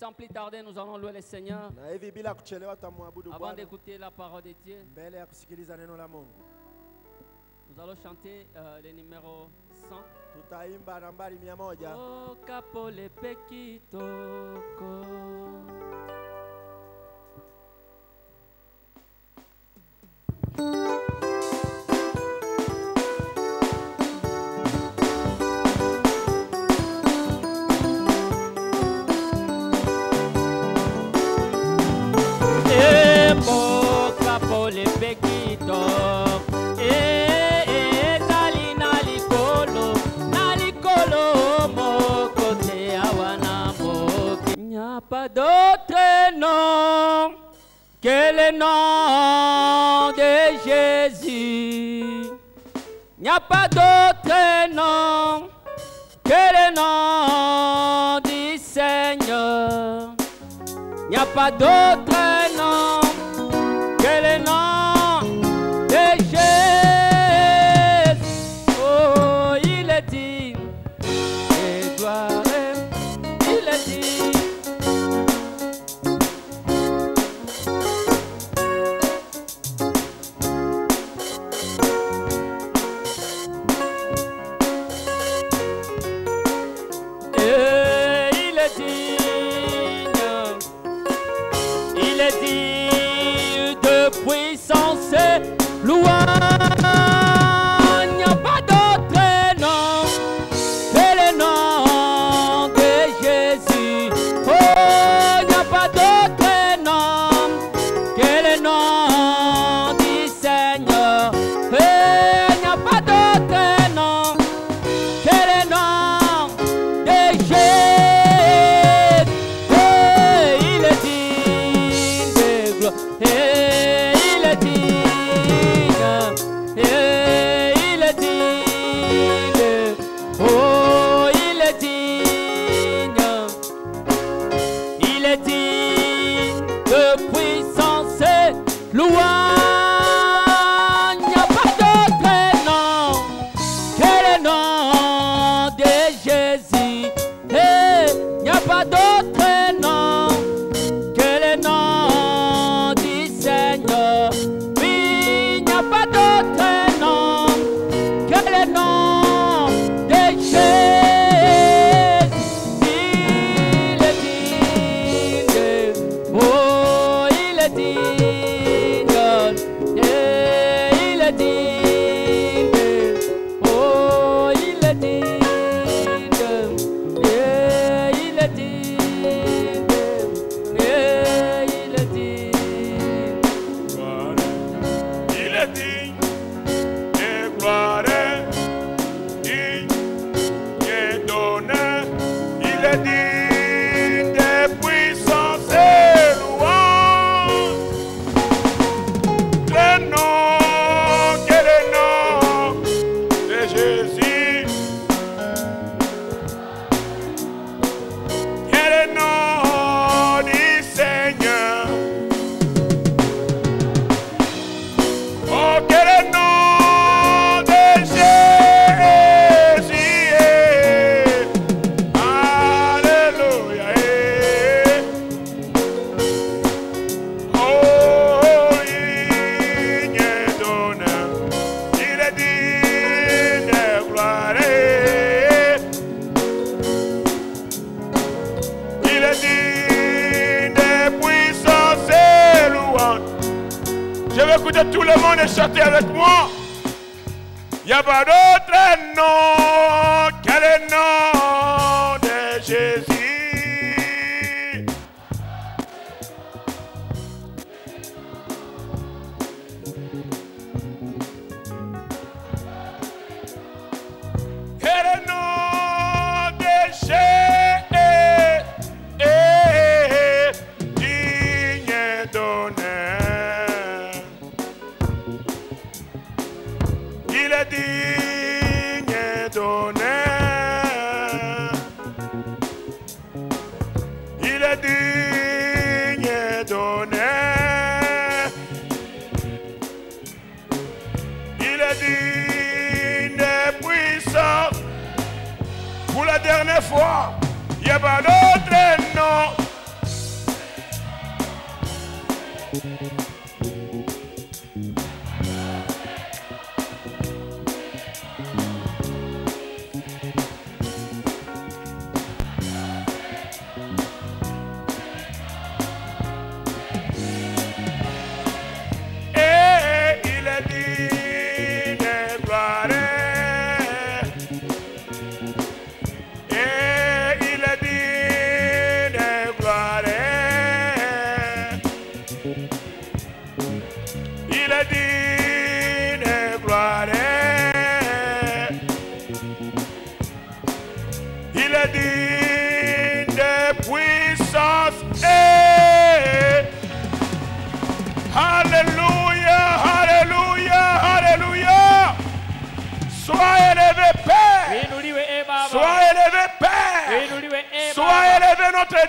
sans plus tarder, nous allons louer le Seigneur. Avant d'écouter la parole de Dieu, nous allons chanter le numéro 100. Oh, capo le pequitoko. Pas d'autre nom que le nom de Jésus. Il n'y a pas d'autre nom que le nom du Seigneur. Il n'y a pas d'autre nom que le nom de Jésus. Oh, il est digne de gloire. Il est digne. Tout le monde est chanté avec moi. Il n'y a pas d'autre nom que le nom de Jésus. Que le nom de Jésus digne d'honneur. Il est digne d'honneur. Il est digne d'honneur. Il est digne de puissance. Pour la dernière fois, il n'y a pas d'autre nom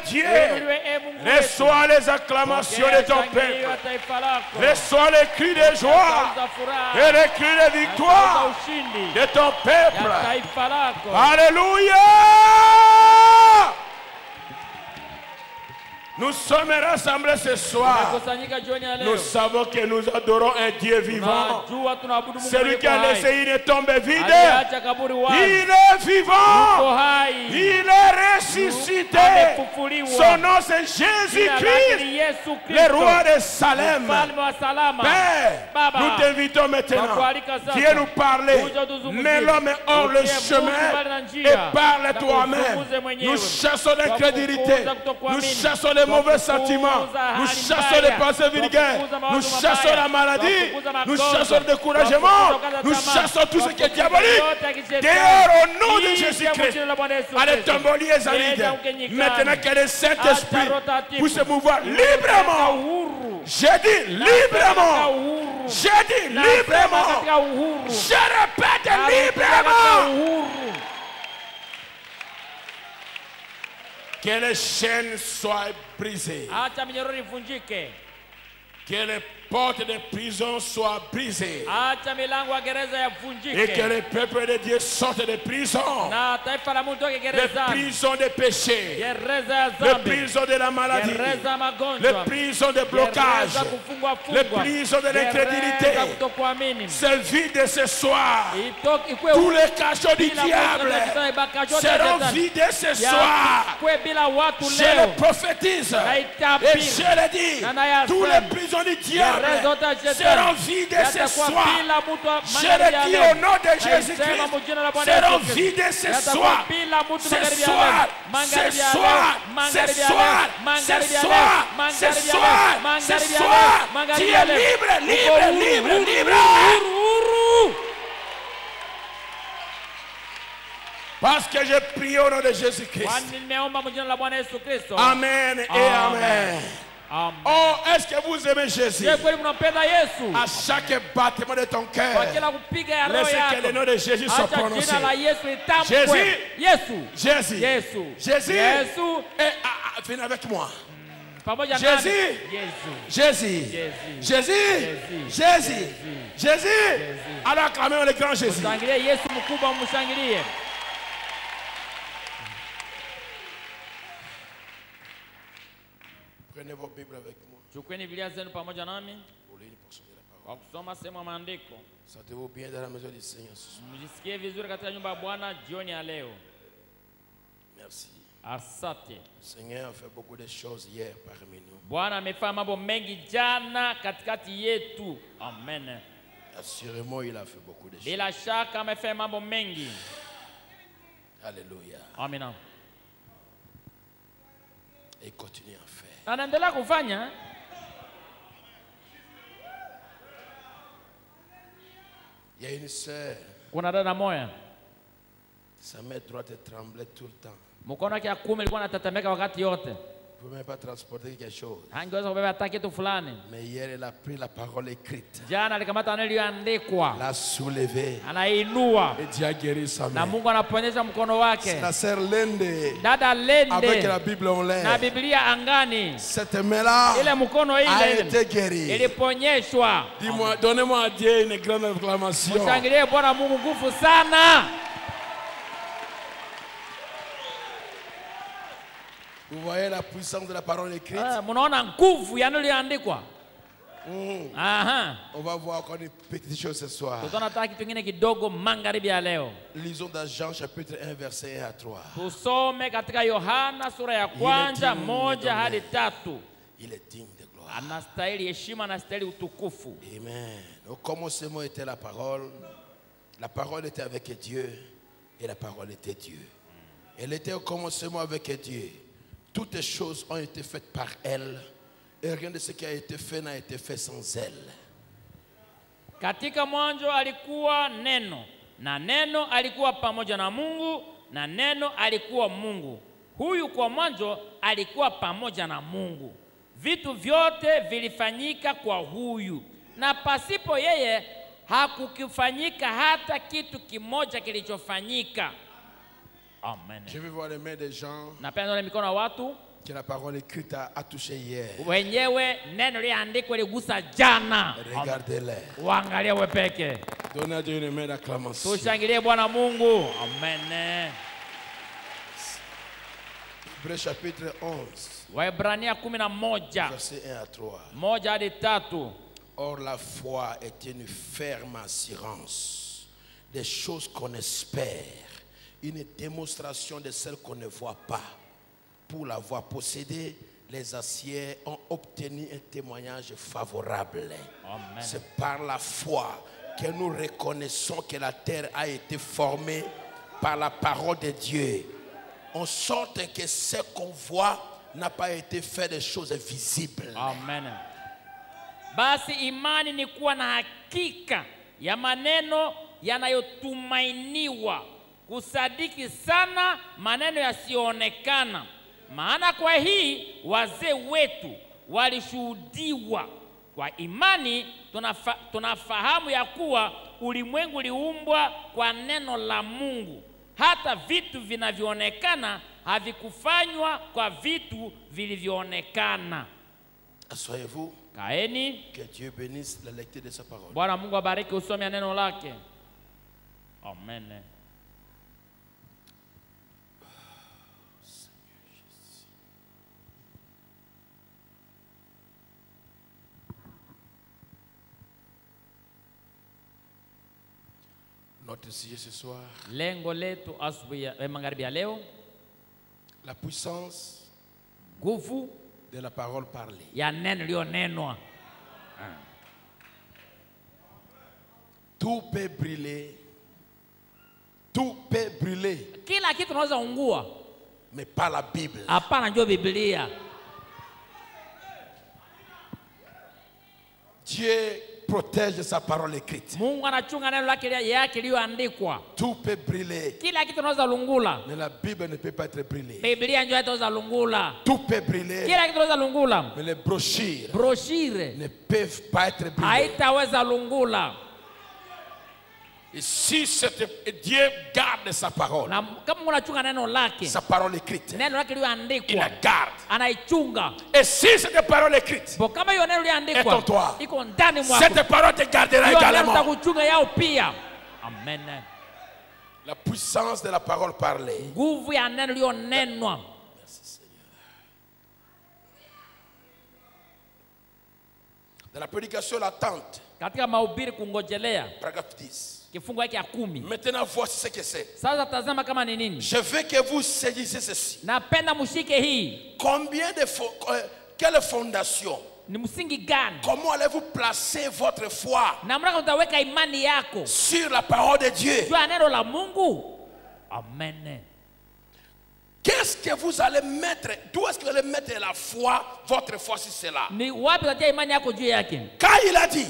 Dieu, reçois les acclamations de ton peuple, reçois les cris de joie et les cris de victoire de ton peuple. Alléluia! Nous sommes rassemblés ce soir. Nous savons que nous adorons un Dieu vivant. Celui qui a laissé une tombe vide. Il est vivant. Il est ressuscité. Son nom c'est Jésus-Christ, le roi de Salem. Père, nous t'invitons maintenant. Viens nous parler. Mets l'homme hors le chemin et parle toi-même. Nous chassons l'incrédulité. Nous chassons les mauvais sentiments, nous chassons les pensées vulgaires, nous chassons la maladie, nous chassons le découragement, nous chassons tout ce qui est diabolique. Dehors au nom de Jésus-Christ. Allez tomber les alides. Maintenant que le Saint-Esprit puisse se mouvoir librement. J'ai dit librement. J'ai dit librement. Je répète librement. Que les chaînes soient brisées. Que les portes de prison soient brisées. Et que le peuple de Dieu sorte de prison. Les prisons de péché. Les prisons de la maladie. Les prisons de blocage. Les prisons de l'incrédulité. C'est vide ce soir. Tous les cachots du diable seront vidés ce soir. Je le prophétise. Et je le dis. Tous les prisons du diable seront vidés ce soir. Je le dis au nom de Jésus-Christ. Seront vidés ce soir. Ce soir. Ce soir. Ce soir. Ce soir. Ce soir. Ce soir. Tu es libre, libre, libre, libre. Parce que je prie au nom de Jésus-Christ. Amen et amen. Oh, est-ce que vous aimez Jésus? À chaque battement de ton cœur, laisse que le nom de Jésus soit prononcé. Jésus, Jésus, Jésus, et viens avec moi. Jésus, Jésus, Jésus, Jésus, Jésus. Alors acclamons le grand Jésus. Prenez vos Bibles avec moi. Chukueni Biblia zenu pamoja nami. Kwa kusoma sehemu ya maandiko. Sentez-vous bien dans la maison du Seigneur. Mjisikie vizuri katika nyumba ya Bwana jioni ya leo. Merci. Asante. Le Seigneur a fait beaucoup de choses hier parmi nous. Bwana amefanya mambo mengi jana katikati yetu. Amen. Assurément, il a fait beaucoup de choses. Bila shaka amefanya mambo mengi. Alléluia. Amen. Et continue à faire. Anaendelea kufanya. Il y a une sœur. Kuna dada moja. Sa main droite tremblait tout le temps. Mkono wake wa kuume ulikuwa unatetemeka wakati yote. Ne pouvait même pas transporter quelque chose. Hangeweza kubeba hata kitu fulani. Mais hier, elle a pris la parole écrite. Jana alikamata neno iliyoandikwa. L'a soulevée. Anainua. Et Dieu a guéri sa main. Na Mungu anaponyesha mkono wake. La sœur Lende. Dada Lende. Avec la Bible en l'air. Na Biblia angani. Cette main-là ile mkono ile a été guérie. Iliponyeshwa. Dis-moi, donnez-moi à Dieu une grande acclamation. Mshangilie Bwana Mungu nguvu sana. Vous voyez la puissance de la parole écrite? Mnaona nguvu ya neno liliandikwa. On va voir encore une petite chose ce soir. Lisons dans Jean chapitre 1 verset 1 à 3. Il est digne de gloire. Amen. Au commencement était la parole était avec Dieu et la parole était Dieu. Elle était au commencement avec Dieu. Toutes les choses ont été faites par elle. Et rien de ce qui a été fait n'a été fait sans elle. Katika mwanzo alikuwa neno, na neno alikuwa pamoja na Mungu, na neno alikuwa Mungu. Huyu kwa mwanzo alikuwa pamoja na Mungu. Vitu vyote vilifanyika kwa huyu, na pasipo yeye hakukifanyika hata kitu kimoja kilichofanyika. Amen. Je veux voir les mains des gens. Napenda mikono ya watu que la parole écrite a touché hier. Wenyewe neno liandikwa ligusa jana. Regardez-les. Waangalie wewe peke. Donnez à Dieu une main d'acclamation. Tushangilie Bwana Mungu. Amen. Hébreux chapitre 11. Waebrania 11. Verset 1 à 3. 1 hadi 3. Or la foi est une ferme assurance des choses qu'on espère, une démonstration de celles qu'on ne voit pas. Pour l'avoir possédé, les anciens ont obtenu un témoignage favorable. C'est par la foi que nous reconnaissons que la terre a été formée par la parole de Dieu, en sorte que ce qu'on voit n'a pas été fait de choses visibles. Amen. Basi imani ni kuwa na hakika ya maneno yanayotumainiwa, kusadiki sana maneno yasiyoonekana. Maana kwa hii wazee wetu walishuhudiwa. Kwa imani tunafahamu ya kuwa ulimwengu uliumbwa kwa neno la Mungu. Hata vitu vinavyoonekana havikufanywa kwa vitu vilivyoonekana. Asseyez-vous. Kaeni. Que Dieu bénisse la lecture de sa parole. Bwana Mungu abariki usomi wa neno lake. Amen. Notre sujet ce soir. Lengo letu asubuhi magharibi ya leo. La puissance. Nguvu de la parole parlée. Ya neno lililonenwa. Tout peut brûler. Tout peut brûler. Kila kitu kinaweza ungua. Mais pas la Bible. Hapana ndio Biblia. Dieu protège sa parole écrite. Mungu anachunga neno lake lililoandikwa. Tout peut brûler. Kila kitu kinaweza lungula. Mais la Bible ne peut pas être brûlée. Biblia ndio itaweza lungula. Tout peut brûler. Kila kitu kinaweza lungula. Mais les brochures ne peuvent pas être brûlées. Haitaweza lungula. Et si Dieu garde sa parole, sa parole écrite, il la garde. Et si cette parole écrite est en toi, cette parole te gardera également. Amen. La puissance de la parole parlée. Merci Seigneur. Dans la prédication latente, paragraphe 10. Maintenant voici ce que c'est. Je veux que vous saisissiez ceci. Combien de quelle fondation? Comment allez-vous placer votre foi sur la parole de Dieu? Amen. Qu'est-ce que vous allez mettre? D'où est-ce que vous allez mettre la foi, votre foi sur cela? Quand il a dit,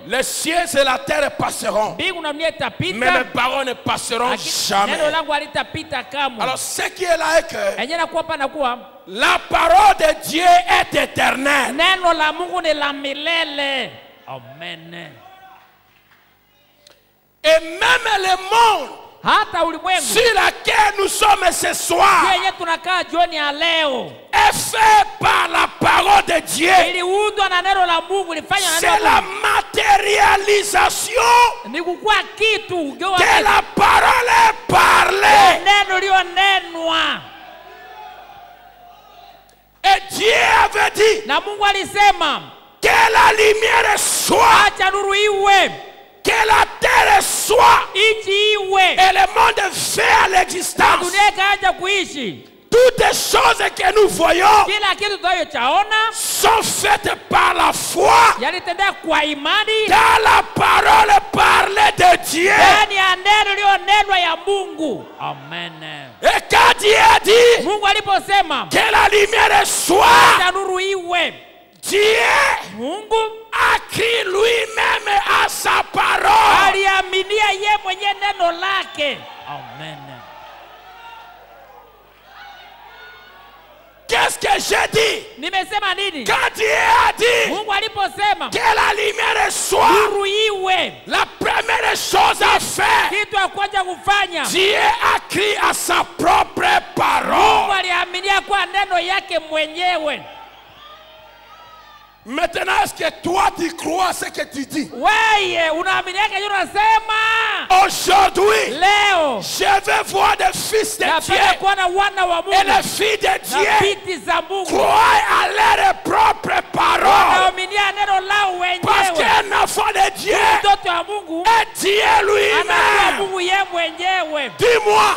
les cieux et la terre passeront, mais mes paroles ne passeront jamais. Alors ce qui est là est que la parole de Dieu est éternelle. Amen. Et même le monde sur laquelle nous sommes ce soir est fait par la parole de Dieu. C'est la matérialisation de la parole parlée. Et Dieu avait dit que Que la lumière soit. Acha nuru iwe. Que la terre soit. Nchi iwe. Et le monde fait à l'existence. Dunia ikaanza kuishi. Toutes les choses que nous voyons Kila kitu tunayochaona sont faites par la foi yalitendeka kwa imani dans la parole parlée de Dieu. ndani ya neno lililonenwa ya Mungu. Amen. Et quand Dieu a dit Mungu aliposema que la lumière soit, acha nuru iwe, Dieu Mungu a cru lui-même à sa parole. aliaminia yeye mwenye neno lake. Amen. Qu'est-ce que j'ai dit? Nimesema nini? Quand Dieu a dit Mungu aliposema que la lumière soit, nuru iwe, la première chose à faire, kitu ya kwanza kufanya, Dieu a cru à sa propre Mungu parole. aliaminia kwa neno yake mwenyewe. Maintenant, est-ce que toi tu crois ce que tu dis? Wewe unaaminia kile unasema? Aujourd'hui, Leo je vais voir des fils de napenda Dieu kuona wana wa et les Mungu filles de na Dieu binti za Mungu croient à leur propre parole. wanaaminia neno lao Parce wenyewe. qu'un enfant de Dieu Mtoto wa Mungu est Dieu anajua lui-même. Mungu yeye mwenyewe. Dis-moi,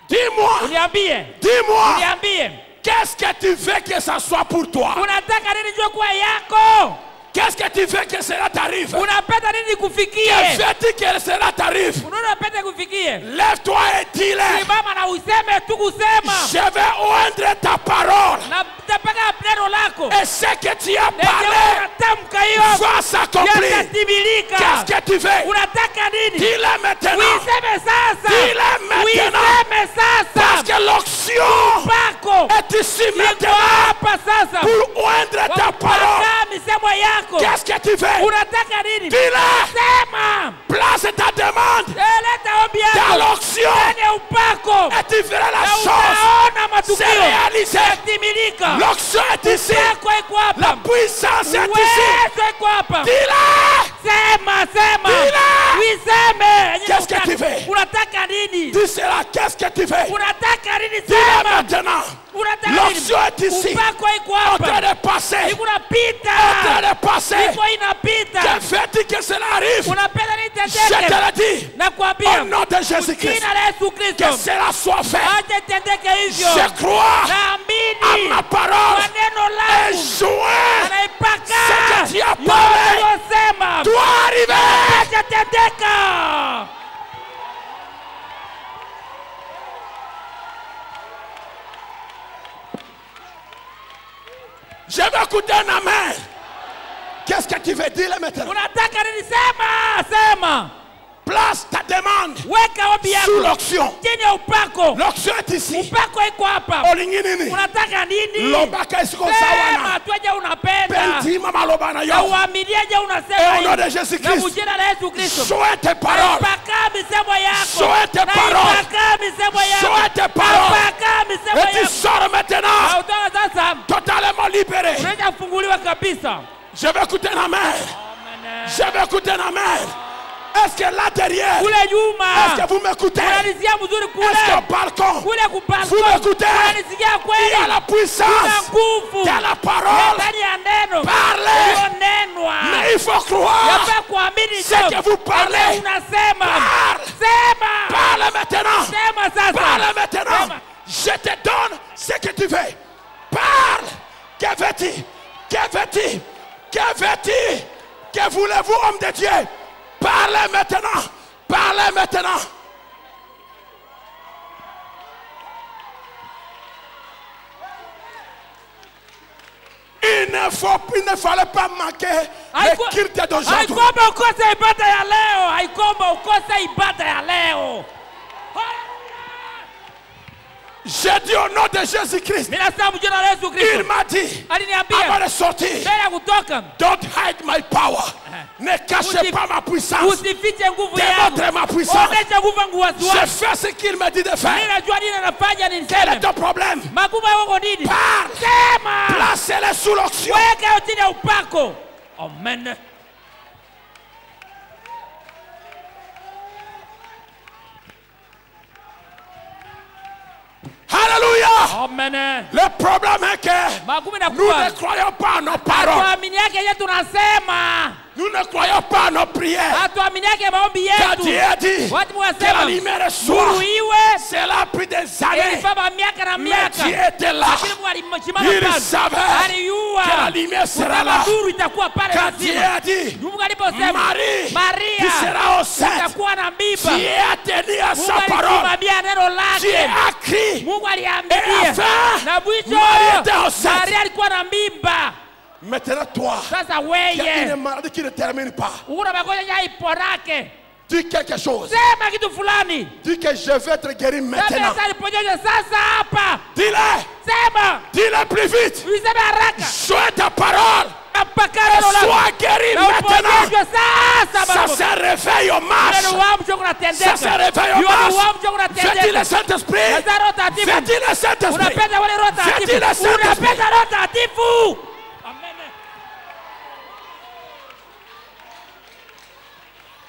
dis-moi, Uniambie, dis-moi, uniambie, qu'est-ce que tu veux que ça soit pour toi? unataka nini jua kuwa yako? Qu'est-ce que tu veux que cela t'arrive? Unapenda nini kufikie? Que veux-tu que cela t'arrive? Unapenda kufikie? Lève-toi et dis-le. Simama na useme tu kusema. Je vais oindre ta parole. Na tapaka neno lako. Et ce que tu as Ndio parlé unatamka hiyo. va s'accomplir. Yatatimilika. Qu'est-ce que tu veux? Unataka nini? Dis-le maintenant. Uiseme sasa. Dis-le maintenant. Uiseme Parce sasa. que l'onction Pako. est ici Iko maintenant hapa sasa. pour oindre ta parole. Kupaka misemo yako. Qu'est-ce que tu veux? Unataka nini? Dis-le. Sema. Place ta demande Leta ombi dans yako. l'onction Ndani ya upako. et tu verras la Na chose utaona matukio se réaliser. yatimilika. L'onction est ici. Upako iko hapa. La puissance est ici. Uwezo iko hapa. Dis-le. Sema, sema. Dis-le. Uiseme. Qu'est-ce que tu veux? Unataka nini? Dis cela. Qu'est-ce que tu veux? Unataka nini? Dis-le Sema. maintenant. Unataka nini? L'onction est ici. Upako iko En train hapa. de passer. Iko napita. En train de passer. Iko inapita. Que fais-tu que cela arrive? Unapenda nini Je te tendeke? le dis. Nakwambia. Au nom de Jésus-Christ. Jina la Yesu Que Kristo. cela soit fait. Acha tendeke hivyo. Je crois à Naamini ma kwa parole. neno Et langu. joint Anaipaka. ce que tu as Yote parlé uliyosema. doit arriver. Acha tendeka. Je vais écouter un amen. Qu'est-ce que tu veux dire maintenant? Unataka nini? Sema, sema. Place ta demande Weka ombi sous yako l'onction. chini ya upako. L'onction est ici. Upako iko hapa. Olingi nini? Unataka nini? Lobaka isiko Sema sawana. tweje unapenda. Pentima maloba na Na yo. uaminieje Et unasema au nom de hivi. Jésus-Christ. Na jina la Yesu Kristo. Sois tes paroles. Naipaka misemo yako. Sois tes paroles. Naipaka misemo yako. Sois tes paroles. Naipaka misemo Et tu yako. sors Na maintenant utoka sasa totalement libéré. unaweza kufunguliwa kabisa. Je vais écouter un amen. Amen. Je vais écouter un amen. Est-ce que là derrière, Kule nyuma. est-ce que vous m'écoutez? Unanisikia mzuri kule. Est-ce qu'au balcon, Kule kupanga. vous m'écoutez? Unanisikia Il y a kweli? la Kuna puissance nguvu. de la parole. Ndani ya neno. Parlez. Iliyonenwa. Mais il faut croire Yafaa kuamini ce que vous parlez. Yenye unasema. Parle. Sema. Parle maintenant. Sema sasa. Parle maintenant. Sema. Je te donne ce que tu veux. Parle. Que veux-tu? Que veux-tu? Que veux-tu? Que voulez-vous, homme de Dieu? Parlez maintenant. Parlez maintenant. Il ne fallait pas manquer le culte d'aujourd'hui. Haikomba ukose ibada ya leo. Haikomba ukose ibada ya leo. J'ai dit au nom de Jésus-Christ. Mimi nasema jina la Yesu Il Kristo. m'a dit Aliniambia avant de sortir, mbele ya kutoka. don't hide my power. Ne cachez pas ma puissance. Usifiche nguvu yangu. Démontre ma puissance. Onesha nguvu yangu Je waziwazi. fais ce qu'il me dit de Mimi faire. najua nini anafanya Quel est niseme. ton problème? Makubwa yako nini? Parle. Sema. Placez-les sous l'onction. Weka hiyo chini ya upako. Amen. Alléluia. Alléluia. Amen. Le problème est que nous ne croyons pas à nos paroles. Nous ne croyons pas à nos prières. Quand Dieu a dit que la lumière soit, cela a pris des années. Mais Dieu était là. Il savait que la lumière sera là. Quand Dieu a dit, Marie, tu seras enceinte, Dieu a tenu à sa parole. Dieu a crié. Et enfin, Marie était enceinte. Maintenant, toi, il y a une maladie qui ne termine pas. Dis quelque chose. Dis que je vais être guéri maintenant. Dis-le. Dis-le plus vite. Sois ta parole. Sois guéri maintenant. Ça se réveille au marche. Ça se réveille au marche. Fais-tu le Saint-Esprit? Fais-tu le Saint-Esprit? Fais-tu le Saint-Esprit?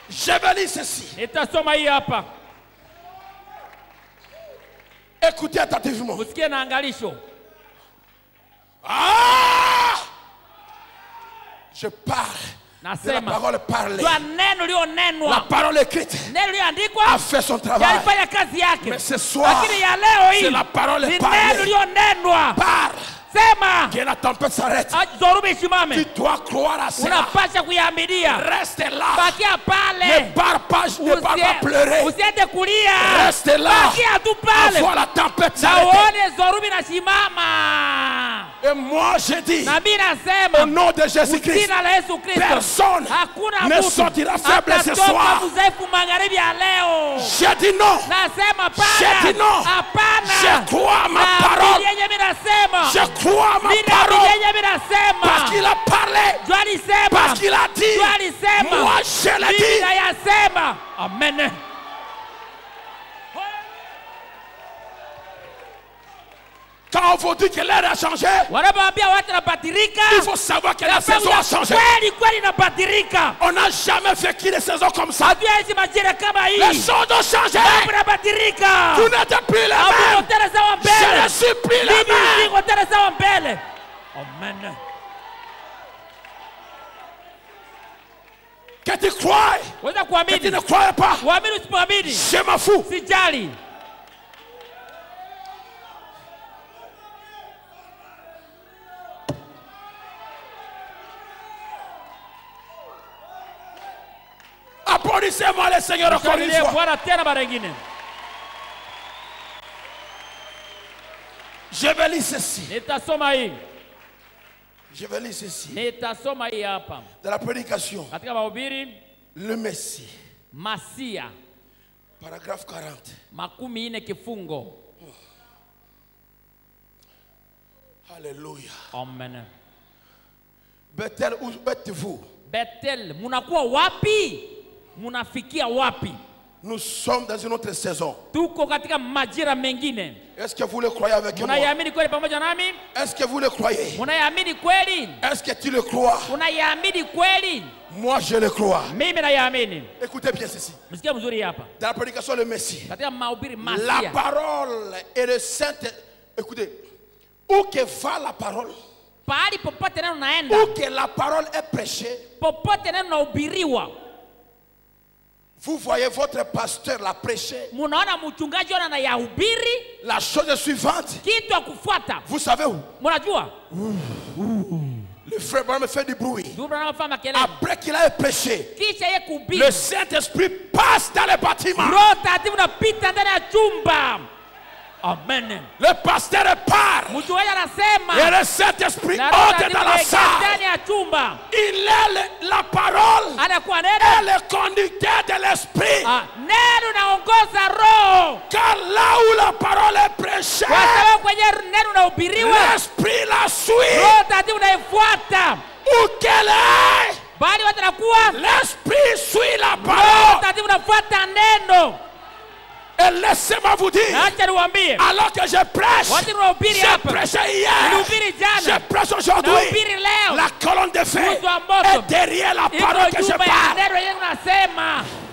Je vais lire ceci. Écoutez attentivement. Ah! Je parle de la parole parlée. La parole écrite a fait son travail. Mais ce soir, c'est la parole parlée. Parle. Que la tempête s'arrête. Tu dois croire à cela. Reste là. Ne pars pas pleurer. Reste là. Avant la tempête s'arrête. Et moi je dis, au nom de Jésus-Christ, personne ne sortira faible ce soir. Je dis non. Je dis non. Je crois à ma parole. Je crois à ma parole. Parce qu'il a parlé. Parce qu'il a dit. Moi je l'ai dit. Amen. Quand on vous dit que l'air a changé, il faut savoir que la saison a changé. On n'a jamais vécu des saisons comme ça. Les choses ont changé. Vous n'êtes plus la même. Je ne suis plus la même. Amen. Que tu crois, que tu ne crois pas, je m'en fous. Applaudissez-moi le Seigneur encore une fois. Je vais lire ceci. Je vais lire ceci. De la prédication. Le Messie. Paragraphe 40. Alléluia. Amen. Bethel, où êtes-vous? Bethel, munakuwa wapi? Munafikia wapi? Nous sommes dans une autre saison. Tuko katika majira mengine. Est-ce que vous le croyez avec moi? Unaiamini kweli pamoja nami? Est-ce que vous le croyez? Unaiamini kweli? Est-ce que tu le crois? Unaiamini kweli? Moi je le crois. Mimi naiamini. Écoutez bien ceci. Msikia mzuri hapa. Dans la prédication le Messie. Katika mahubiri Masia. La parole est le sainte. Écoutez, où que va la parole? Pahali popote neno naenda. Où que la parole est prêchée. Popote neno nahubiriwa. Vous voyez votre pasteur la prêcher. Munaona mchungaji anayahubiri. La chose suivante. Kitu ya kufuata. Vous savez où? Munajua? Le frère Branham fait du bruit. Après qu'il a prêché, le Saint-Esprit passe dans le bâtiment. Amen. Le pasteur part. Et le Saint-Esprit entre dans la salle. Il est la parole. Et le conducteur de l'Esprit. Car là où la parole est prêchée, l'Esprit la suit. Où qu'elle est, l'Esprit suit la parole. Et laissez-moi vous dire, alors que je prêche hier, je prêche aujourd'hui, la colonne de feu est derrière la parole que je parle.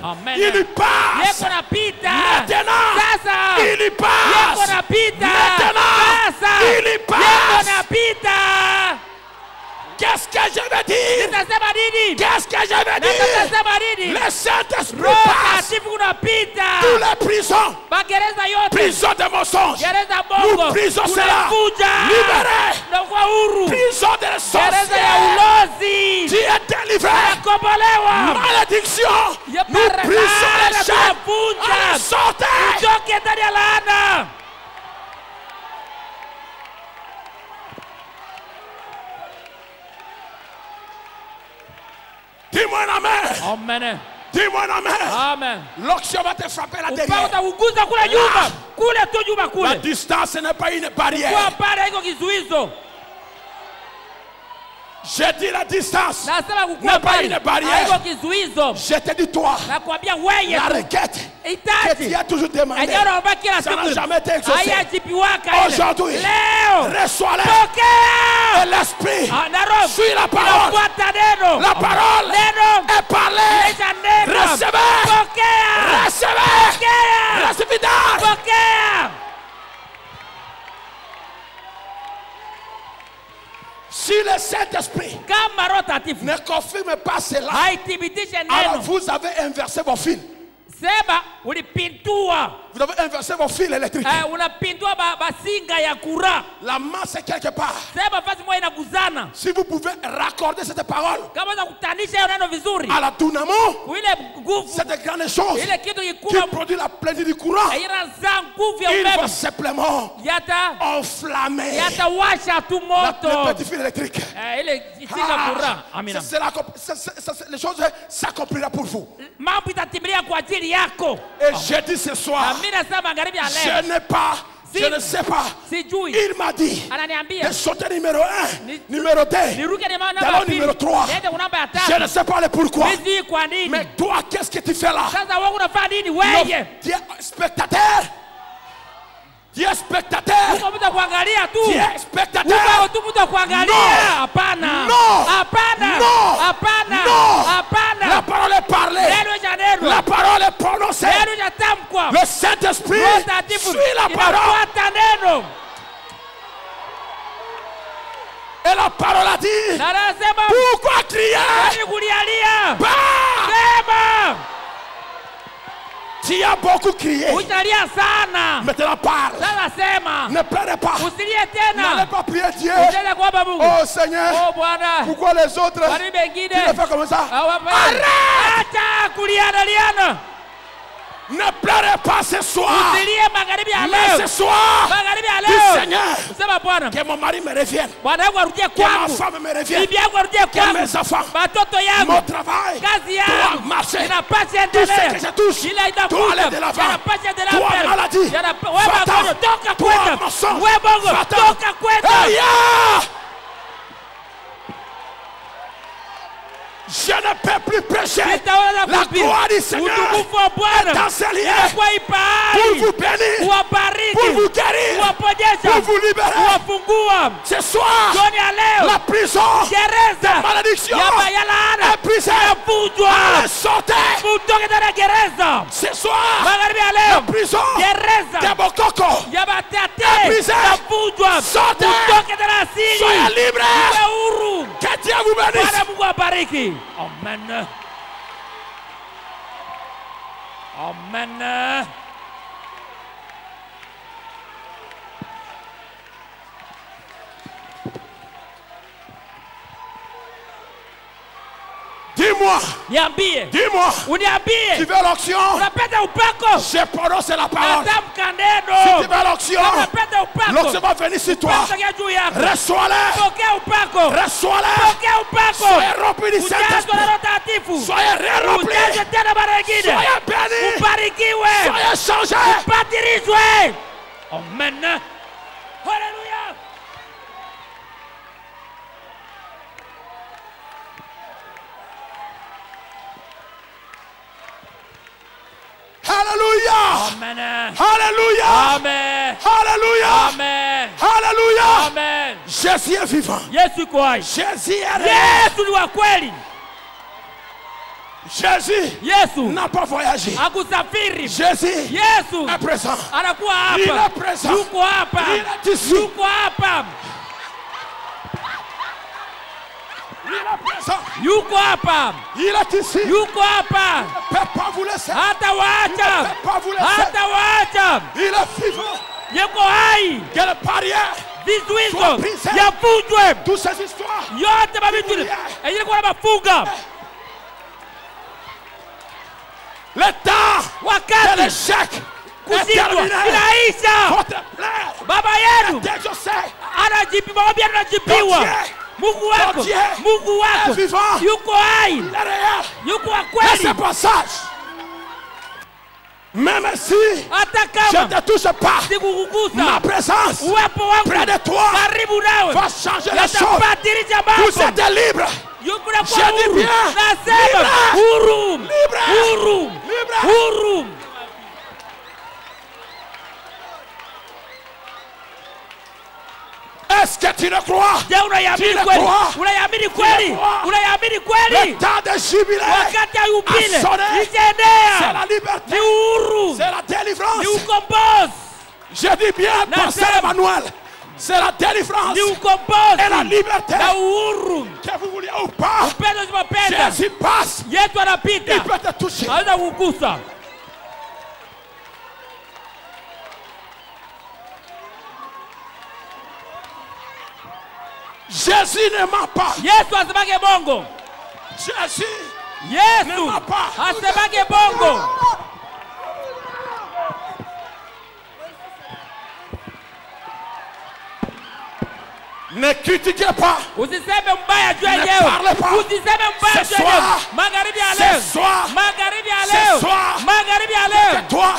Amen. Il y passe. Maintenant, il y passe. Maintenant, il y passe. Qu'est-ce que je veux dire? Qu'est-ce que je veux dire? Le Saint-Esprit passe tous les prisons. Prison de mensonges. Nous brisons cela. Libéré. Prison de sorcières. Tu es délivré. Malédiction. Nous brisons les chaînes. Allez, sortez. Dis-moi un amen. Amen. Dis-moi un amen. Amen. L'onction va te frapper là derrière. La distance n'est pas une barrière. J'ai dit la distance n'est pas une barrière. Je te dis toi, la requête que tu as toujours demandé, ça n'a jamais été exaucé. Aujourd'hui, reçois-le. Et l'esprit suit la parole. La parole est parlée. Recevez. Recevez. Recevez. Si le Saint-Esprit ne confirme pas cela, alors vous avez inversé vos fils. Vous avez inversé vos fils électriques. La masse est quelque part. Si vous pouvez raccorder cette parole à la dynamo, cette grande chose qui produit la plénitude du courant, il va simplement enflammer le petit fil électrique. Les choses s'accompliront pour vous. Et je dis ce soir, je ne sais pas. Il m'a dit de sauter numéro 1, numéro 2, d'aller numéro 3. Je ne sais pas le pourquoi. Mais toi, qu'est-ce que tu fais là? Tu es spectateur. Tu es spectateur. Tu es spectateur. Non. La parole est parlée. La parole est prononcée. Le Saint-Esprit suit la parole. Et la parole a dit, pourquoi crier? Tu as beaucoup crié. Maintenant parle. Ne pleurez pas. N'allez pas prier Dieu. Oh Seigneur, pourquoi les autres tu le fais comme ça? Arrête. Ne pleurez pas ce soir. Mais ce soir, dis Seigneur, que mon mari me revienne, que ma femme me revienne, que mes enfants, mon travail doit marcher. Tout ce que je touche doit aller de l'avant. Toi maladie, va-t'en. Toi mensonge, va-t'en. Je ne peux plus prêcher la gloire du Seigneur dans ce lieu pour vous bénir, pour vous guérir, pour vous libérer. Ce soir, la prison de malédiction est brisée. Allez, sortez. Ce soir, la prison de Bokoko est brisée. Sortez. Soyez libres. Que Dieu vous bénisse. Amen. Amen. Dis-moi. Niambie. Dis-moi. Uniambie. Tu veux l'onction? Unapenda upako? Je prononce la parole. Natamka neno. Si tu veux l'onction, unapenda upako? l'onction va venir sur toi. Reçois-le. Pokea upako. Reçois-le. Pokea upako. Soyez remplis du Saint-Esprit. Soyez remplis. Soyez bénis. Ubarikiwe. Soyez changés. Ubadiliswe. Amen. Hallelujah. Hallelujah. Amen. Hallelujah. Amen. Hallelujah. Amen. Hallelujah. Amen. Jésus est vivant. Yesu yuko hai. Jésus est réel. Yesu ni wa kweli. Jésus n'a pas voyagé. Hakusafiri. Jésus Yesu est présent. anakuwa hapa. Il est présent. Yuko hapa. Il est ici. Yuko hapa. Il est présent. Yuko hapa. Il est ici. Yuko hapa. Il ne peut pas vous laisser. Hata waacha. Il ne peut pas vous laisser. Hata waacha. Il est vivant. Yuko hai. Quelle barrière Vizuizo yavunjwe. toutes ces histoires. Yote mabitu ilikuwa mafunga. Le temps wakati de l'échec est terminé. Inaisha. Votre plaie Baba yenu est exaucée. anajibiwa, maombi yenu anajibiwa. Mungu wako vivant. yuko hai. Il est réel. Yuko wa Et kweli. ce passage, même si hata je kama ne te touche pas, sikukugusa, ma présence uwepo wangu près de toi karibu nawe va changer les choses. yatabadilisha Vous mambo. êtes libre. Yuko na kwa Je dis huru. bien, Nasema libre. huru. Libre. Huru. Libre. Huru. Est-ce que tu le crois? Je unayamini Tu le kweli? crois? Unayamini kweli? crois? Unayamini Le kweli? temps de jubilé, Wakati ya yubile a sonné. C'est ikiendea la liberté, ni uhuru, c'est la ni délivrance. ukombozi, Je dis bien, pasteur Emmanuel, c'est la délivrance ni ukombozi et la liberté. na uhuru. Que vous vouliez ou pas, Upendo usipopenda, Jésus passe, Yesu anapita, il peut te toucher. anaweza kukugusa. Jésus ne ment pas. Yesu asemage bongo. Jésus Yesu ne ment pas. asemage bongo. Ne critiquez pas. Usiseme mbaya juu ya Ne leo. parle pas. Usiseme mbaya Ce juu ya leo. soir. Magharibi ya Ce leo. soir. Magharibi ya Ce leo. soir. Magharibi ya leo. Toi,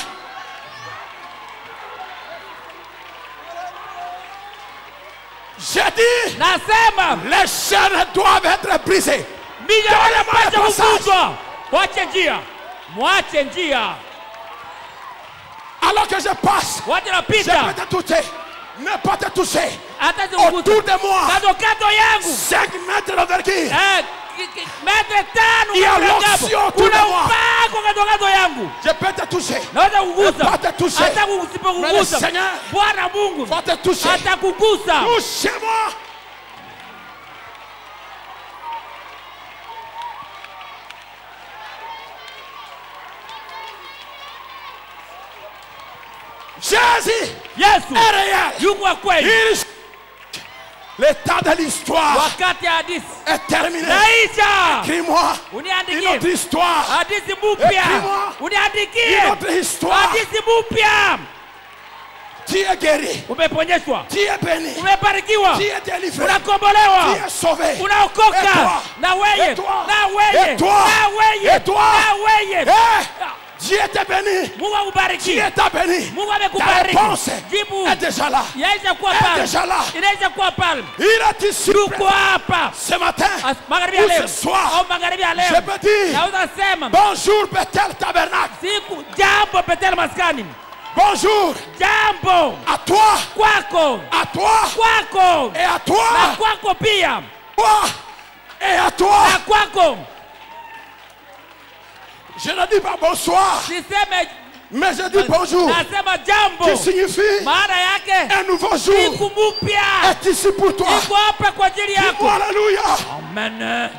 j'ai dit, Nasema les chaînes doivent être brisées. minyororo inapaswa Donnez-moi le passage. kuvunjwa. Mwache njia. Mwache njia. Alors que je passe, Watu je napita. peux te toucher. Ne pas te toucher. Hata zikugusa. Autour de moi, Kando kando yangu. 5 mètres d'envergure. Metre tano Il y a kando l'onction yangu. autour de Kuna moi. upako kando kando yangu. Je peux te toucher. Naweza Ne kugusa. pas te toucher. Hata Mais le usipokugusa. Seigneur Bwana Mungu va te toucher. atakugusa. Touchez-moi. Jésus Yesu est réel. yuko wa kweli. Le temps de l'histoire Wakati ya hadithi est terminé. naisha. Écris-moi une Uniandikie autre histoire. hadithi mpya. Écris-moi Uniandikie une autre histoire. hadithi mpya. Tu es guéri. Umeponyeshwa, Tu es béni. umebarikiwa, Tu es délivré. unakombolewa, Tu es sauvé. Et unaokoka. toi? Na weye, Et toi? na weye, Et toi? na weye, Et toi? na weye. Dieu t'a béni. Mungu akubariki. Dieu t'a béni. Mungu Ta amekubariki. réponse Jibu est déjà là. yaisha kuwa Elle est pale, déjà là. inaisha kuwa pale. Il est ici Yuko présent. hapa Ce matin magharibi ya ou leo ce soir, au magharibi ya je leo, peux dire naweza sema bonjour Bethel Tabernacle. siku jambo Bethel maskani, Bonjour jambo à toi, kwako, à toi kwako et à na toi, kwako pia, toi et à toi. na kwako. Je ne dis pas bonsoir, Siseme, mais je dis bonjour, nasema jambo, qui signifie maana yake un nouveau jour siku mpya est ici pour toi. iko hapa kwa ajili yako. Dis-moi alléluia. Amen.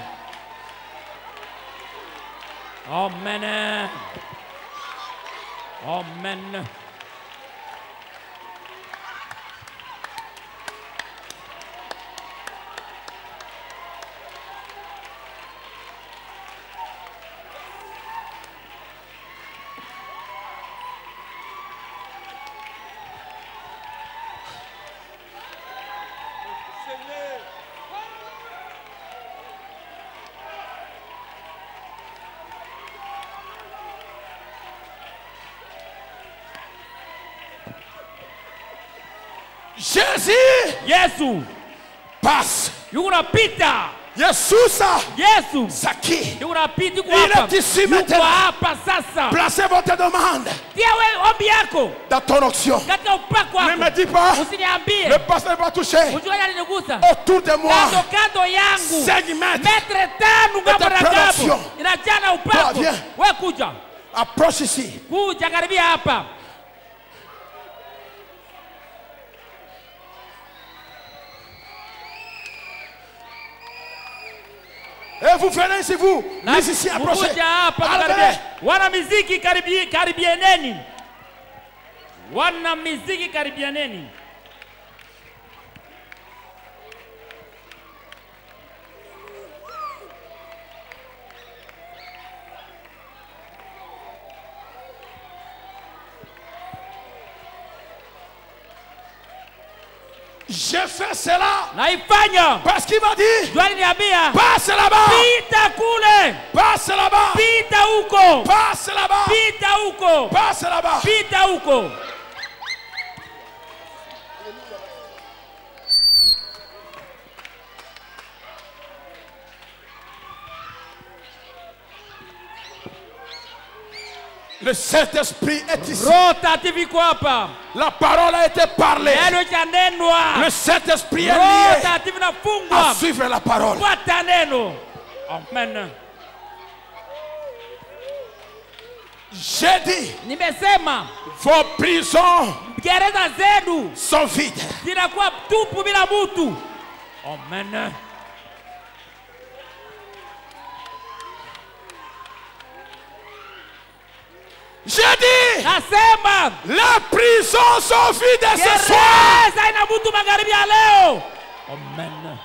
Amen. Amen. Jésus Yesu passe. yuko napita. Yesu. Zaki. Unapita Il est ici maintenant. hapa sasa. Placez votre demande Ombi yako dans ton onction. katika upako wako. Ne me dis pas, Usiniambie. le pasteur ne va toucher. Unanigusa. Autour de moi, Kando yangu. 5 mètres. Metre 5 ngamba na kabu. Inajana upako. Wewe kuja. Approche ici. Kuja karibia hapa. Et vous venez ici, vous, musiciens, approchez. Wana miziki karibianeni. Wana miziki karibianeni. J'ai fait cela naifanya parce qu'il m'a dit passe là-bas, pita kule, passe là-bas, pita huko, passe là-bas, pita huko, passe là-bas, pita huko. Le Saint-Esprit est ici. La parole a été parlée. Le Saint-Esprit est lié à suivre la parole. Amen. J'ai dit, vos prisons sont vides. Amen. J'ai dit, les prisons sont vides ce soir. Amen.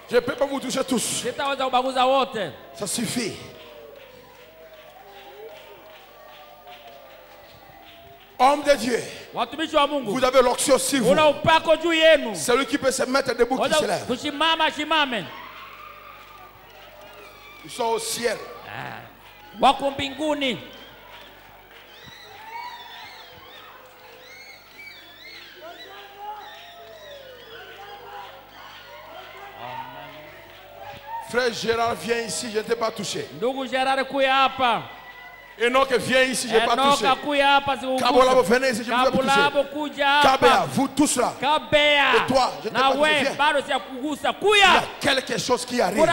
Je ne peux pas vous toucher tous. Ça suffit. Homme de Dieu, vous avez l'onction sur vous. Celui qui peut se mettre debout qui se lève. Ils sont au ciel. Wako mbinguni. Frère Gérard, viens ici, je ne t'ai pas touché. Ndugu Gérard, kuya hapa. Enoch, viens ici, je n'ai pas touché. Kabolabo, venez ici, je ne vous ai pas touché. Kabea, vous tous là. Et toi, je t'ai pas touché. Il y a quelque chose qui arrive.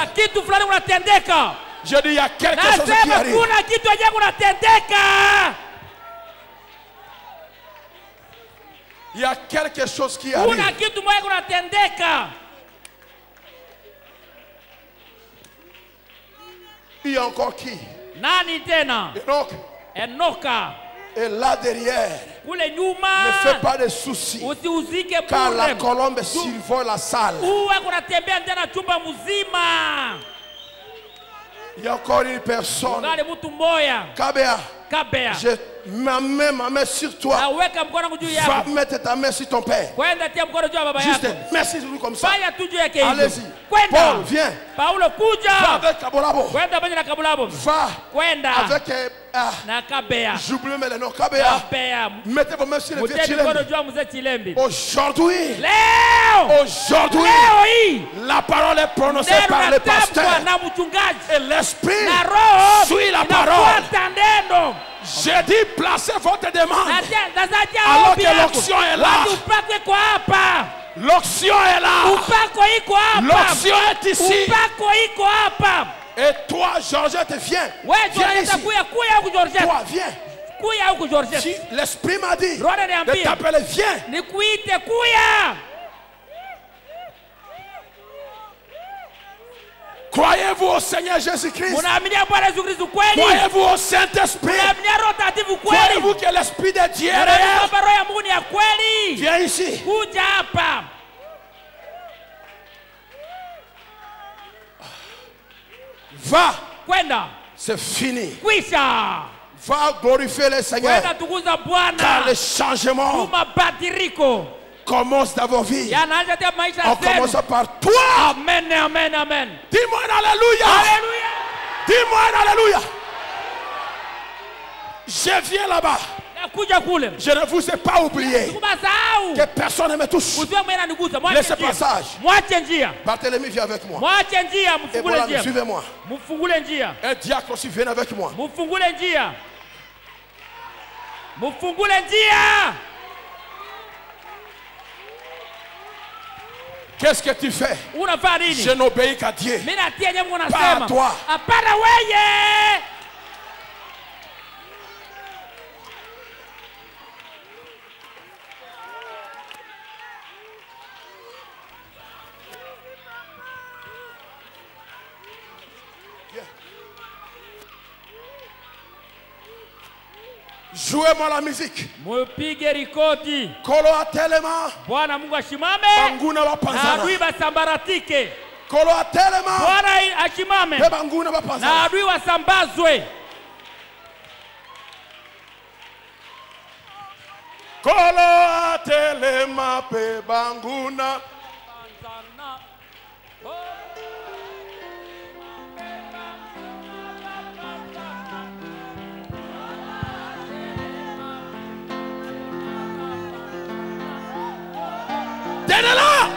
Je dis, il y a quelque chose qui arrive. Il y a quelque chose qui arrive. Il y a encore qui? Nani tena? Enoka. Et là derrière, ne fais pas de soucis, car la colombe survole la salle. Il y a encore une personne. Kabea, je mets ma main sur toi. Va mettre ta main sur ton père. Juste merci sur lui comme ça. Allez-y. Paul, viens. Va avec Kabolabo. Va avec j'oublie mais le nom Kabea. Mettez vos mains sur le vieux Chilembi. Aujourd'hui, la parole est prononcée par le pasteur. Et l'esprit suit la parole. J'ai dit, placez votre demande. Alors que l'onction est là. L'onction est là. L'onction est ici. Et toi, Georgette, viens. Viens ici. Toi, viens. Si l'esprit m'a dit de t'appeler, viens. Croyez-vous au Seigneur Jésus-Christ? Croyez-vous au Saint-Esprit? Croyez-vous que l'Esprit de Dieu est réel? Viens ici. Va. C'est fini. Va glorifier le Seigneur. Car le changement commence dans vos vies. On commence par toi. Amen, amen, amen. Dis-moi un alléluia. Dis-moi un alléluia. Je viens là-bas. Je ne vous ai pas oublié. Que personne ne me touche. Laissez passage. Barthélemy, viens avec moi. Et voilà, suivez-moi. Un diacre aussi, viens avec moi. Qu'est-ce que tu fais? Je n'obéis qu'à Dieu. Pas à toi. Jouez-moi la musique. Kolo atelema. Bwana Mungu ashimame. Banguna wapanzana. Na adui basambaratike. Kolo atelema. Bwana ashimame. Banguna wapanzana. Na adui wasambazwe. Kolo atelema pe banguna. Tenez-la!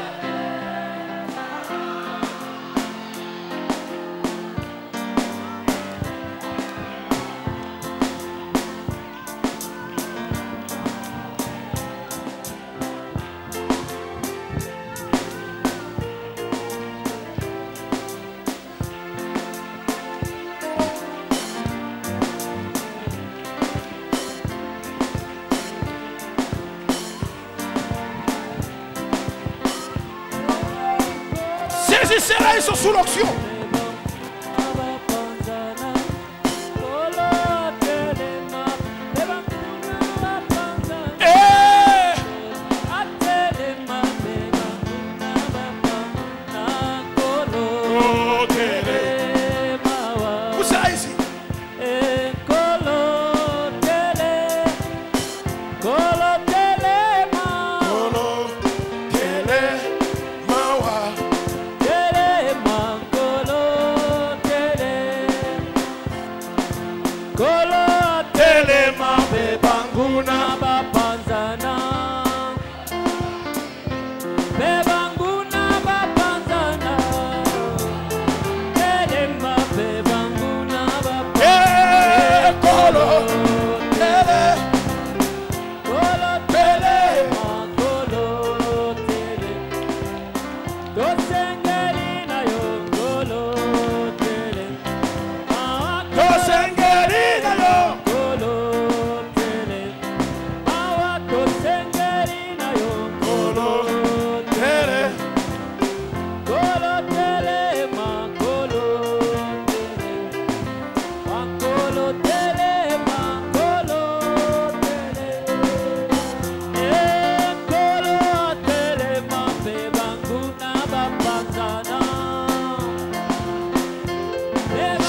Ils sont sous l'onction.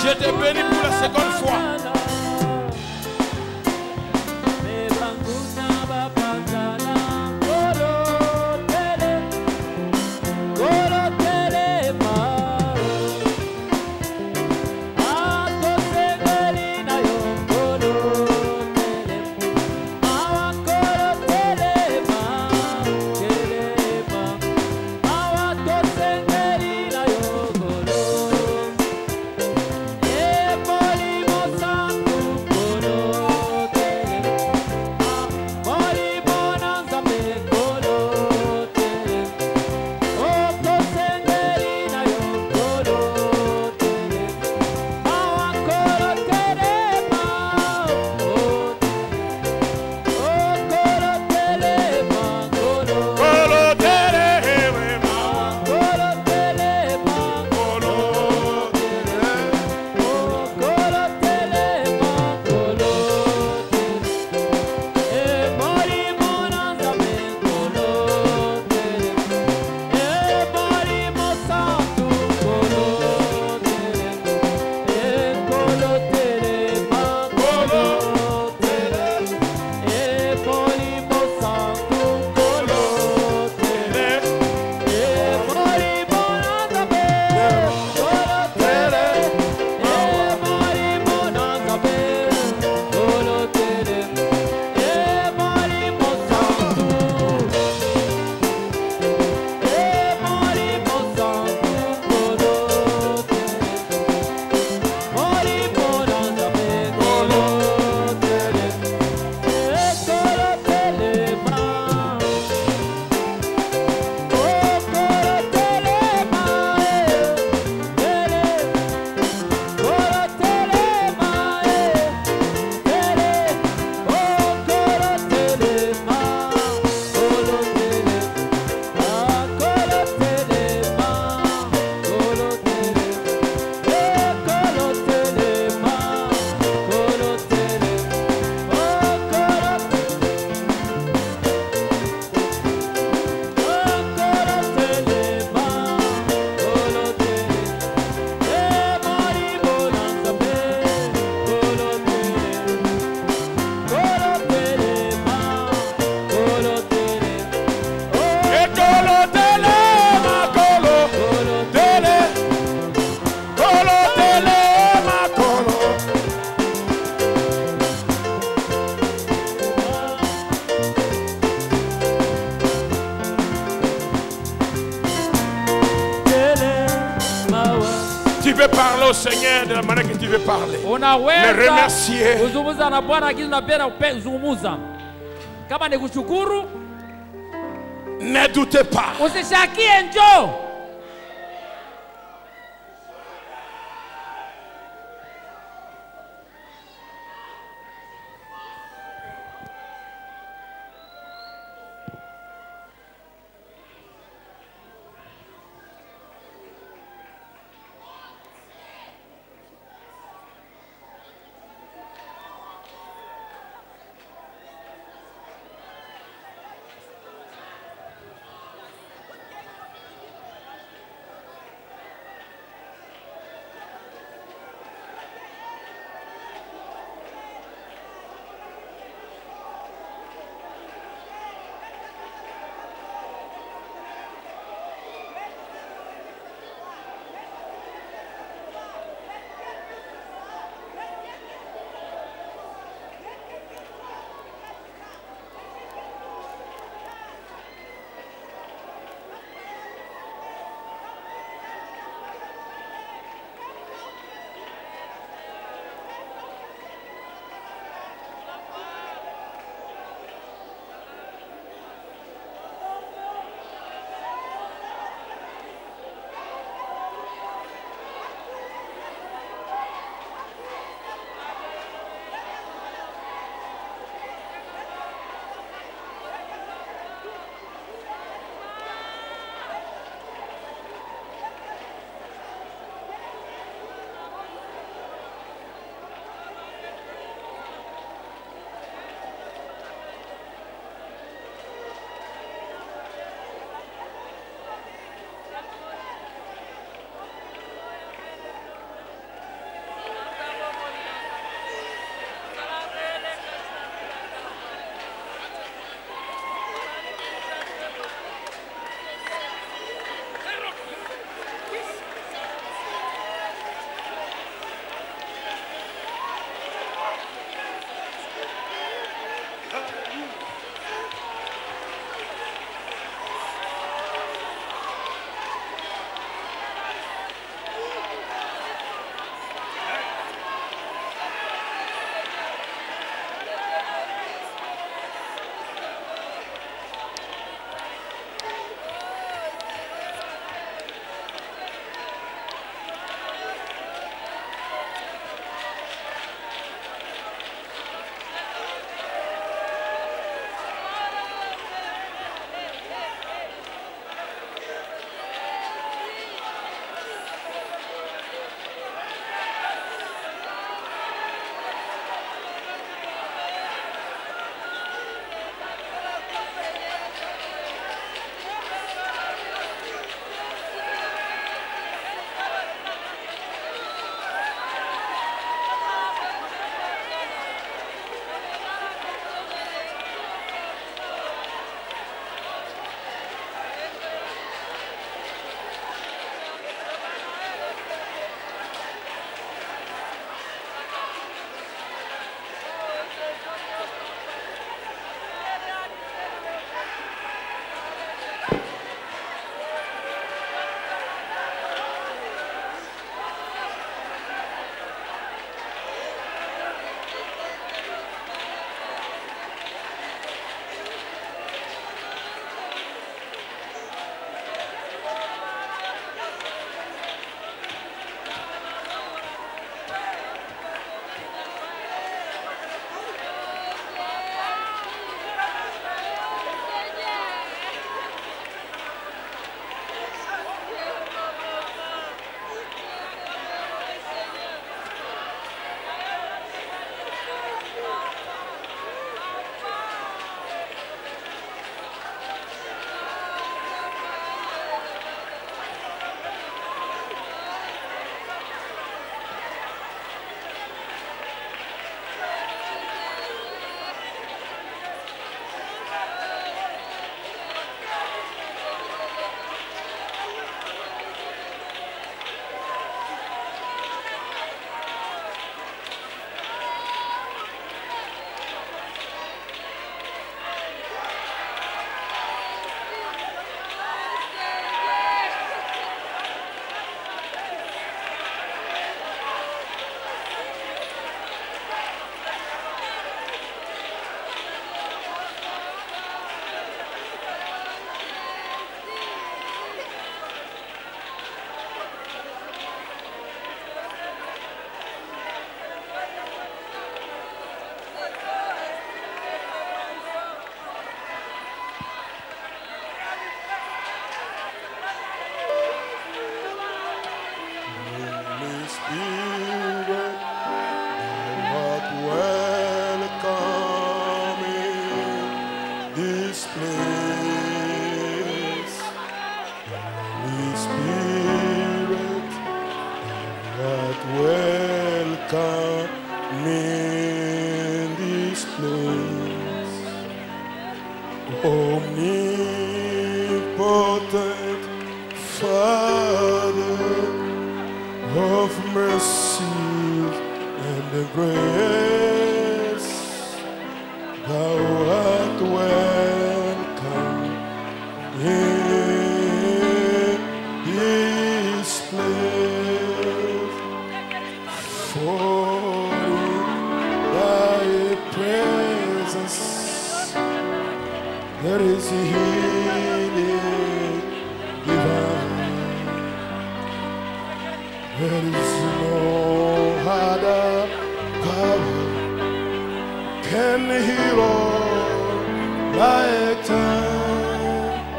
Je te bénis pour la seconde fois. au Seigneur de la manière que tu veux parler. Le remercier. Ne doutez pas. in this place. Omnipotent Father of mercy and grace, thou art welcome in this place. For in thy presence there is healing divine. There is no other power can heal all like time.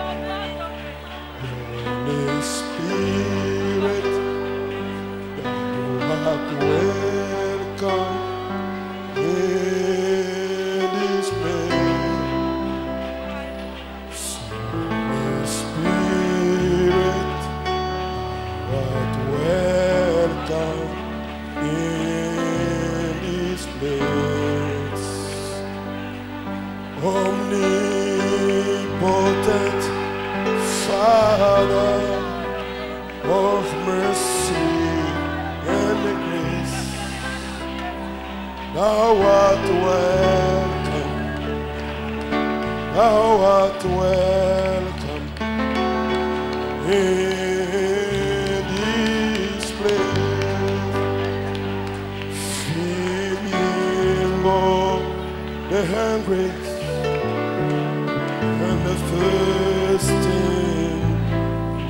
Holy Spirit, thou art welcome in this place. Holy Spirit, thou art welcome in this place. Omnipotent Father of mercy and grace, thou art welcome, thou art welcome in this place. Feeding all the hungry and the thirsting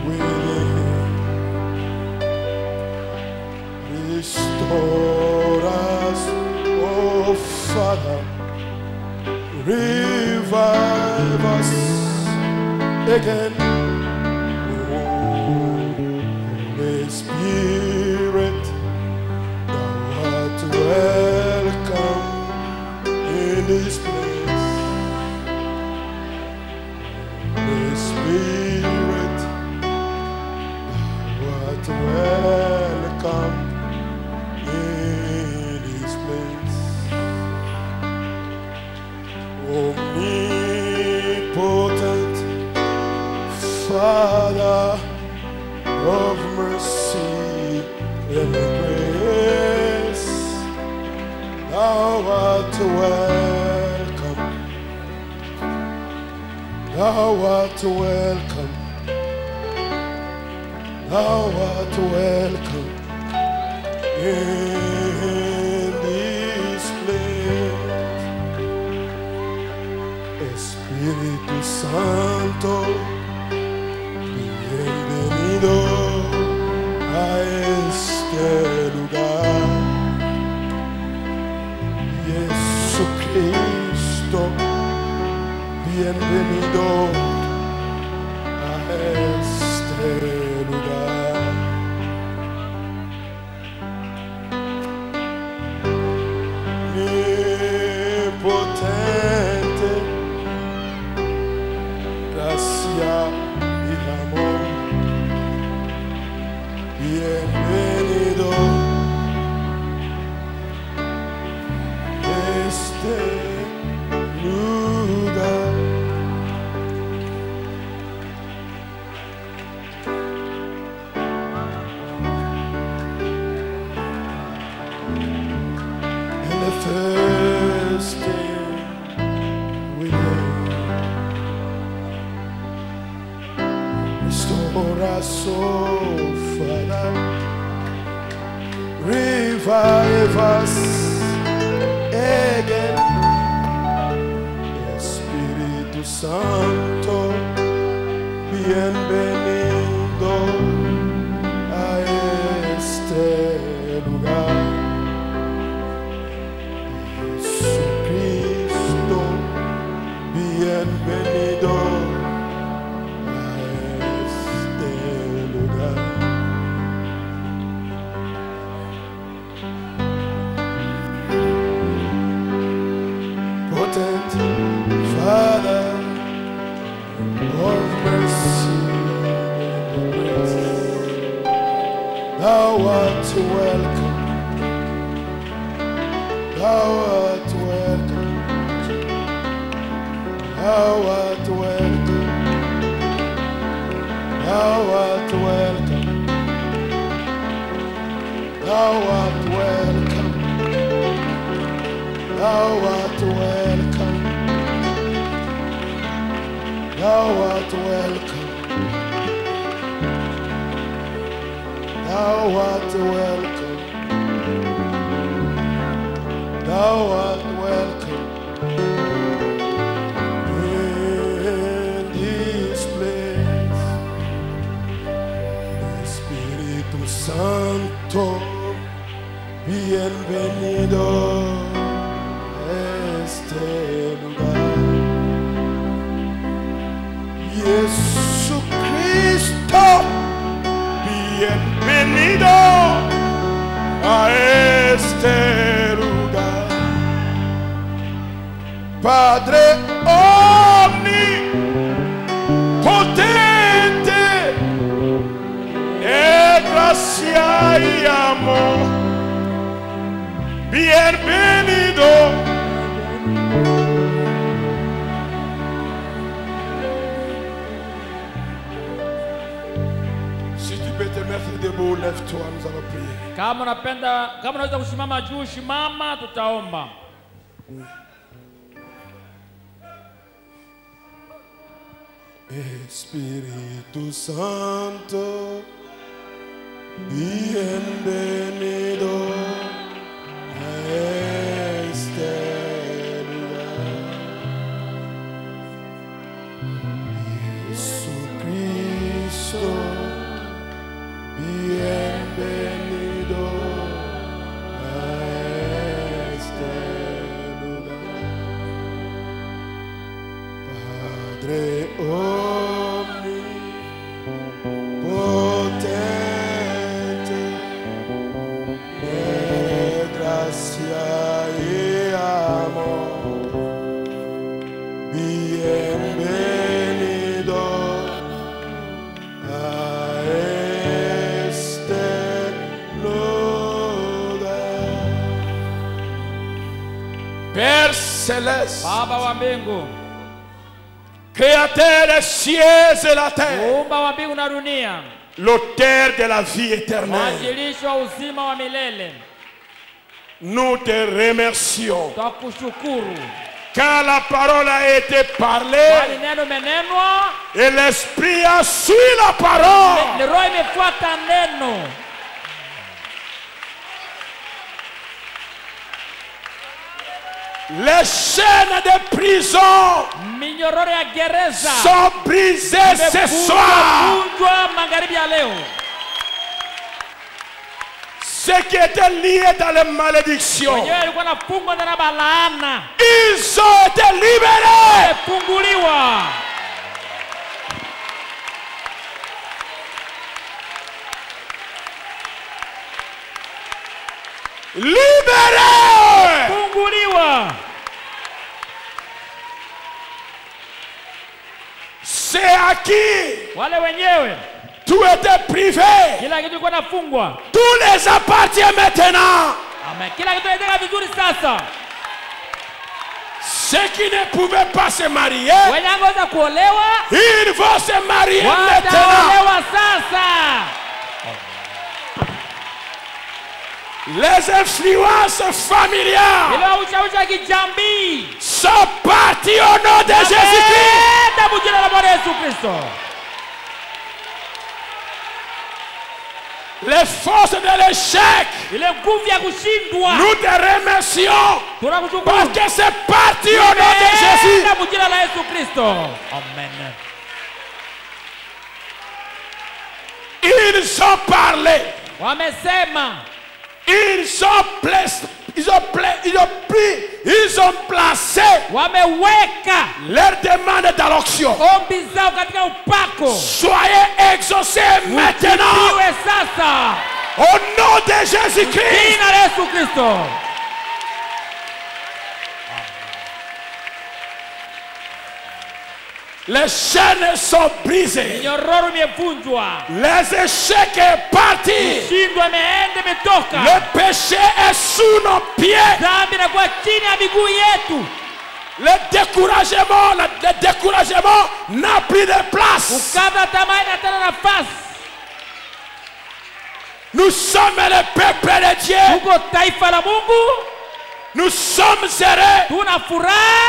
within. Restore us, oh Father, revive us again. Holy Spirit, thou art welcome in this place. Holy Spirit, thou art welcome in this place. Omnipotent Father of mercy and grace, thou art welcome, thou art welcome, thou art welcome in this place. Espíritu Santo, bienvenido a este lugar. Jesucristo, bienvenido a este lugar. Omnipotente, gracia y amor, bienvenido a este lugar. And the thirsting within. Restore us, oh Father, revive us again. Espíritu Santo, bienvenido a este lugar. Jesucristo, bienvenido a este lugar. Potent Father of mercy and grace, thou art welcome Thou art welcome. Thou art welcome. Thou art welcome. Thou art welcome. Thou art welcome. Thou art welcome. Thou art welcome. Thou art welcome in this place. Espíritu Santo, bienvenido a este lugar. Jesucristo, bienvenido a este lugar. Padre omnipotente, de gracia y amor, bienvenido. Si tu peux te mettre debout, lève-toi, nous allons prier. Kama unaweza kusimama juu, simama, tutaomba. Espíritu Santo, bienvenido a este lugar. Jesucristo, bienvenido a este lugar. Padre omnipotente, de gracia y amor, bienvenido a este lugar. Père Céleste, Baba wa mbingu, Créateur des cieux et la terre, muumba wa mbingu na dunia, l'auteur de la vie éternelle, mwanzilishi wa uzima wa milele, nous te remercions. twakushukuru Quand la parole a été parlée kwani neno menenwa, et l'esprit a suivi la parole, ni roho imefuata neno. les chaînes de prison Minyororo ya gereza sont brisées ce soir. imevunjwa magharibi ya leo. Ce qui était lié dans les malédictions, Wenyewe alikuwa nafungwa na balaana, ils ont été libérés. wamefunguliwa. Libérés. Funguliwa. C'est à qui Wale wenyewe tout était privé. kila kitu kilikuwa nafungwa. Tout les appartient maintenant. Amen. Kila kitu kinataka vizuri sasa. Ceux qui ne pouvaient pas se marier, Wenye angeweza kuolewa ils vont se marier maintenant. wataolewa sasa. Les influences familiales Ile ushawishi wa kijamii sont partis au nom de Jésus-Christ. Enda mjina la Bwana Yesu Kristo. Les forces de l'échec, Ile nguvu ya kushindwa nous te remercions tunakushukuru. parce que c'est parti au nom de Jésus. Enda mjina la Yesu Kristo. Amen. Ils ont parlé. Wamesema, Ils ont placé wameweka leur demande dans l'onction. ombi zao katika upako. Soyez exaucés maintenant Iwe sasa au nom de Jésus-Christ. jina la Yesu Kristo. Les chaînes sont brisées. Nyororo imevunjwa. Les échecs est parti. Shindwa imeenda imetoka. Le péché est sous nos pieds. Dhambi Le découragement n'a plus de place. Nous sommes le peuple de Dieu. Nous sommes heureux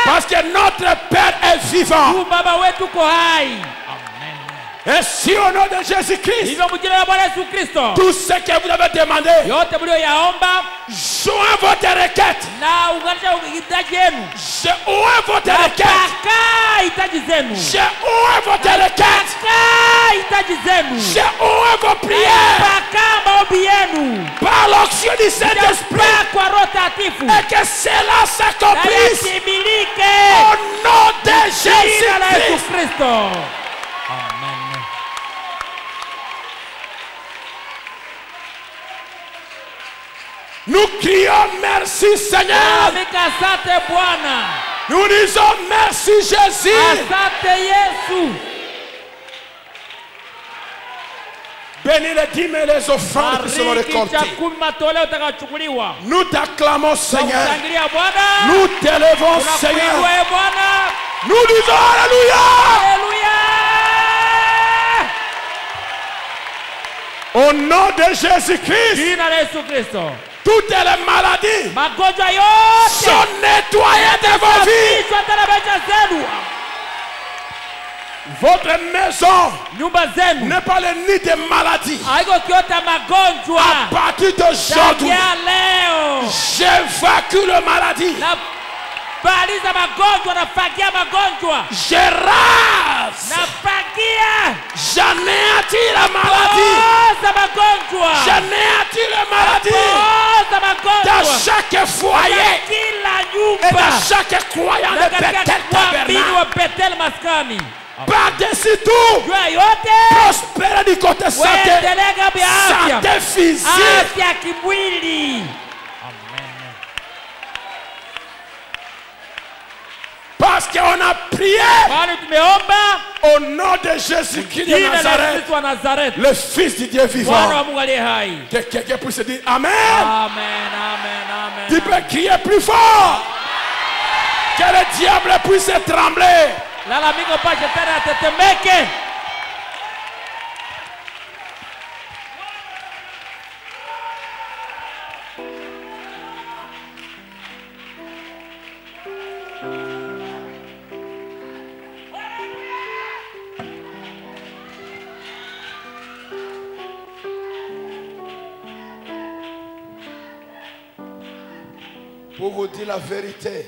parce que notre Père est vivant. Et si au nom de Jésus-Christ, tout ce que vous avez demandé, joins votre requête. Joins votre requête. Joins votre requête. Joins vos prières. Par l'onction du Saint-Esprit. Et que cela s'accomplisse au nom de Jésus-Christ. Amen. Nous crions merci Seigneur. Nous disons merci Jésus. Bénis les dîmes et les offrandes qui seront récoltées. Nous t'acclamons Seigneur. Nous t'élevons Seigneur. Nous disons Alléluia. Au nom de Jésus-Christ. Toutes les maladies sont nettoyées de vos vies. Votre maison n'est pas le nid de maladie. À partir d'aujourd'hui, j'évacue la maladie. Je rase. J'anéantis la maladie. J'anéantis la maladie. Dans chaque foyer et dans chaque croyant de Bethel Tabernacle. Par-dessus tout, prospère du côté santé, santé physique. Parce qu'on a prié au nom de Jésus-Christ de Nazareth, le Fils du Dieu vivant. Que quelqu'un puisse dire Amen. Tu peux crier plus fort. Que le diable puisse trembler. Pour vous dire la vérité,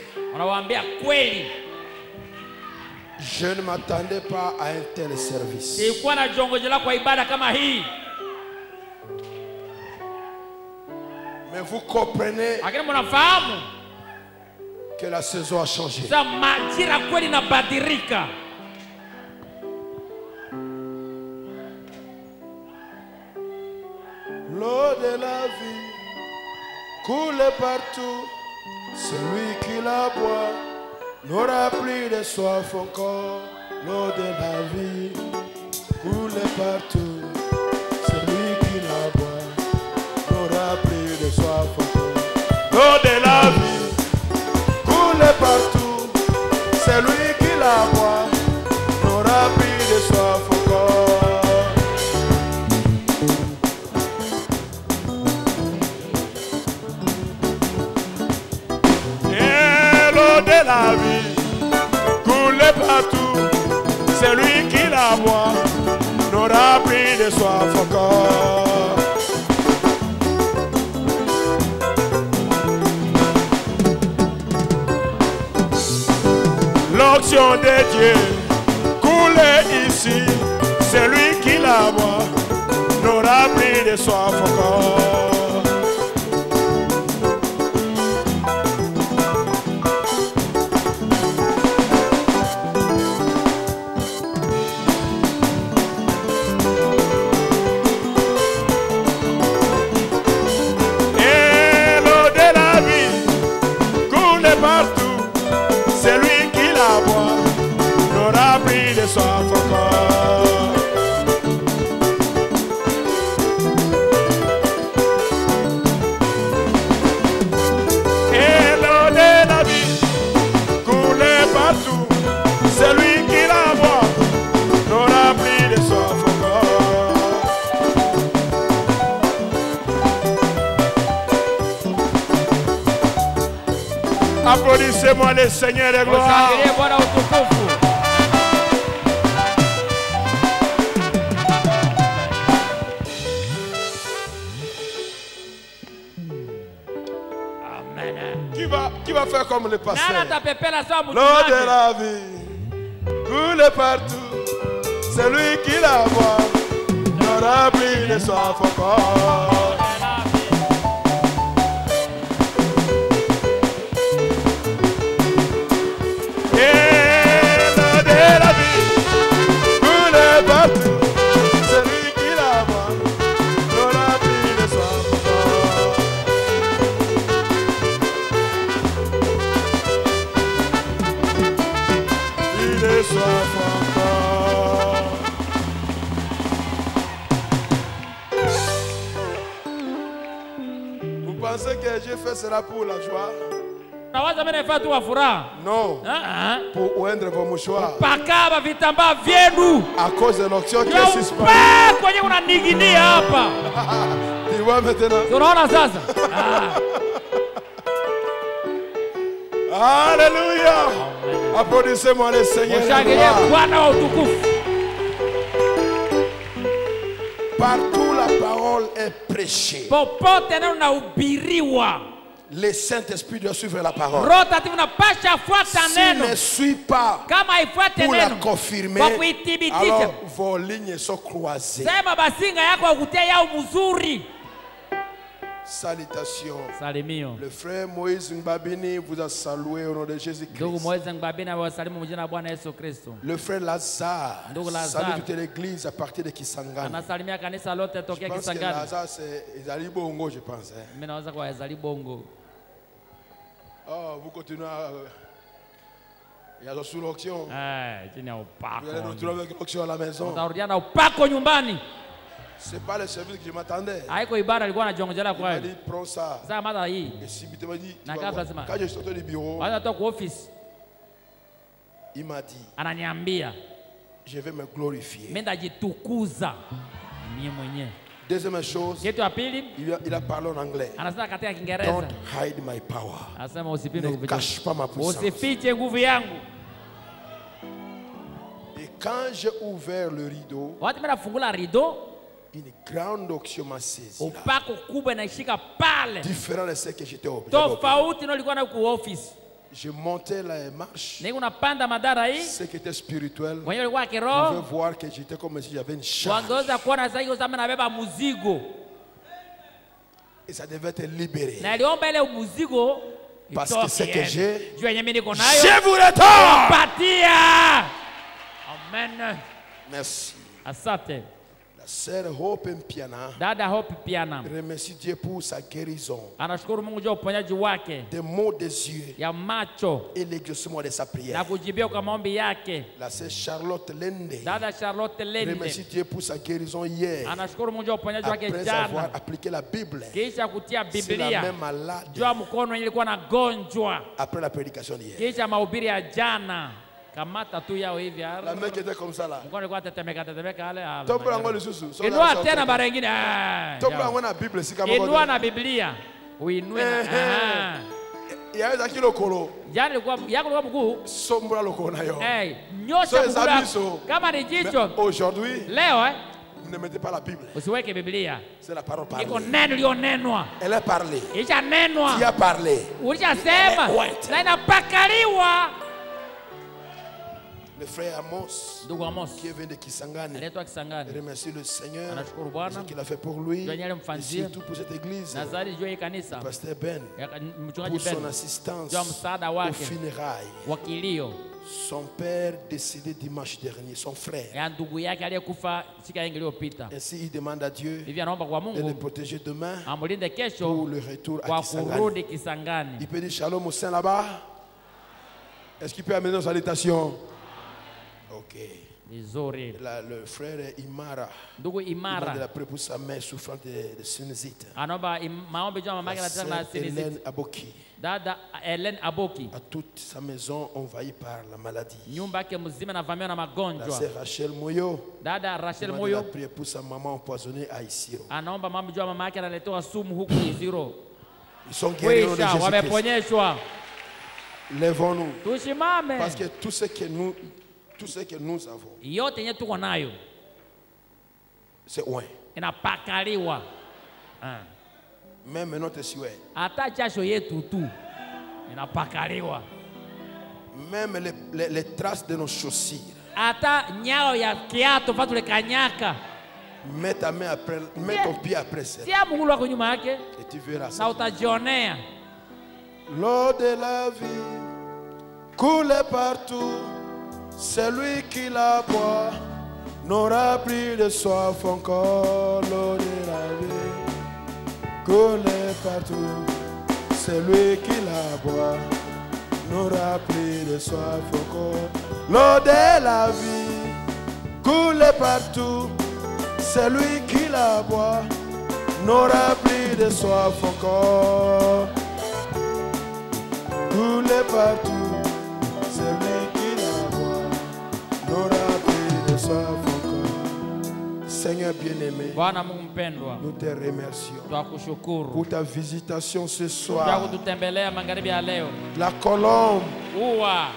je ne m'attendais pas à un tel service. Mais vous comprenez que la saison a changé. L'eau de la vie coule partout. Celui qui la boit n'aura plus de soif encore. L'eau de la vie coule partout. Celui qui la boit n'aura plus de soif encore. L'eau de la vie coule partout. Celui qui la boit n'aura plus de soif encore. De la vie coule partout. Celui qui la boit n'aura plus de soif encore. L'onction de Dieu coule ici. Celui qui la boit n'aura plus de soif encore. Applaudissez-moi le Seigneur de gloire. Qui va faire comme le pasteur? L'eau de la vie coule partout. Celui qui la voit n'aura plus de soif encore. Et l'eau de la vie coule partout. Celui qui la voit n'aura plus de soif encore. Soif encore. Vous pensez que j'ai fait cela pour la joie? Non. Pour oindre vos mouchoirs. À cause de l'onction qui est suspendue. Tu vois maintenant? Alléluia. Applaudissez-moi le Seigneur. Partout la parole est prêchée. Le Saint-Esprit doit suivre la parole. S'il ne suit pas pour la confirmer, alors vos lignes sont croisées. Salutations. Le frère Moïse Ngbabini vous a salué au nom de Jésus-Christ. Le frère Lazare salue toute l'église à partir de Kisangani. Je pense que Lazare c'est Ezali Bongo, je pense. Oh, vous continuez à... Il y a la sous-l'onction. Vous allez retrouver avec l'onction à la maison. Ce n'est pas le service que je m'attendais. Il m'a dit, prends ça. Et subitement, il m'a dit, quand je sortais du bureau, il m'a dit, je vais me glorifier. Deuxième chose, il a parlé en anglais. Don't hide my power. Ne cache pas ma puissance. Et quand j'ai ouvert le rideau, une grande onction m'a saisi. Différent de ce que j'étais obligé. Je montais la marche. Ce qui était spirituel, je pouvais voir que j'étais comme si j'avais une charge. Et ça devait être libéré. Parce que ce que j'ai, je vous retourne. Amen. Merci. Asante. La sœur Hope Mpiana remercie Dieu pour sa guérison. Anashukuru Mungu juu ya uponyaji wake. Des mots des yeux. Ya macho. Et l'exaucement de sa prière. Na kujibia kwa maombi yake. La sœur Charlotte Lende. Dada Charlotte Lende. Remercie Dieu pour sa guérison hier. Anashukuru Mungu juu ya uponyaji wake jana. Après avoir appliqué la Bible. Kisha kutia Biblia. C'est la même malade. Juu ya mkono ilikuwa na gonjwa. Après la prédication d'hier. Kisha mahubiri ya jana. Kamata tu yao hivi. La main qui était comme ça là. Mkono ilikuwa tetemeka ale. Topa ngo lisusu. Inua tena mara nyingine. Topa ngo na Bible si kama. Inua na Biblia. Uinue na. Yaweza kilo kolo. Jana ilikuwa yako ilikuwa mguu. Sombra loko nayo. Nyosha mguu. Kama ni jicho. Aujourd'hui. Leo ne mettez pas la Bible. Usiweke Biblia. C'est la parole parlée. Iko neno lilionenwa. Elle est parlée. Ishanenwa. Qui a parlé? Ulishasema. Na inapakaliwa. Le frère Amos, qui est venu de Kisangani, remercie le Seigneur pour ce qu'il a fait pour lui et surtout pour cette église. Le pasteur Ben, pour son assistance aux funérailles. Son père décédé dimanche dernier, son frère. Ainsi il demande à Dieu de le protéger demain pour le retour à Kisangani. Il peut dire shalom au Saint là-bas. Est-ce qu'il peut amener nos salutations? Ok. Le frère Imara. Il a pris pour sa mère souffrant de sinusite. Hélène Aboki. À toute sa maison envahie par la maladie. La sœur Rachel Moyo. Il a prié pour sa maman empoisonnée à Isiro. Ils sont guéris de Jésus-Christ. Lèvons-nous. Tusimame. Parce que tout ce que nous avons, yote yenye tuko nayo c'est loin. inapakaliwa. Même notre souhait. Hata jasho yetu tu inapakaliwa. Même les traces de nos chaussures. Hata nyao ya kiatu fa tulikanyaka. Mets ta main après, mets ton pied après ça. Tia mguu wako nyuma yake. Et tu verras ça. Na utajionea. L'eau de la vie coule partout. Celui qui la boit n'aura plus de soif encore. L'eau de la vie coule partout. Celui qui la boit n'aura plus de soif encore. L'eau de la vie coule partout. Celui qui la boit n'aura plus de soif encore. Coule partout. Celui qui la boit n'aura plus de soif encore. Seigneur bien-aimé, Bwana Mungu mpendwa, nous te remercions twakushukuru pour ta visitation ce kwa soir. kututembelea magharibi ya leo. La colombe Uwa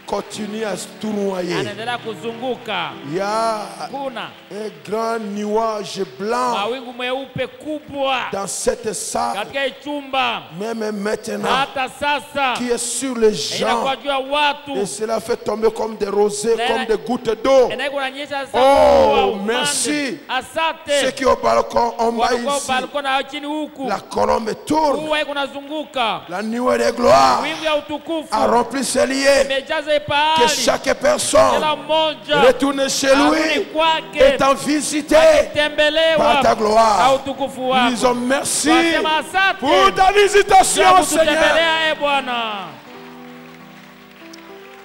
continue à se tournoyer. anaendelea kuzunguka. Il y a Kuna un grand nuage blanc mawingu meupe kubwa dans cette salle, katika hii chumba, même maintenant, hata sasa qui est sur les gens. inakuwa juu ya Et watu, cela fait tomber comme des rosées, comme des gouttes d'eau. inaikuonyesha sasa. Oh, umande. merci. Asante. Ceux qui au balcon en bas Walikuwa ici, balkoni na chini huku, la colombe tourne. uwa iko nazunguka, La nuée de gloire wingu ya utukufu a rempli ce lieu. imejaza Que pahali. chaque personne Kila mmoja retourne chez arudi lui, kwake, étant visité tembelewa par ta na gloire. utukufu Nous wako. disons merci Wasema asante pour ta visitation, kwa Seigneur. kututembelea, Bwana.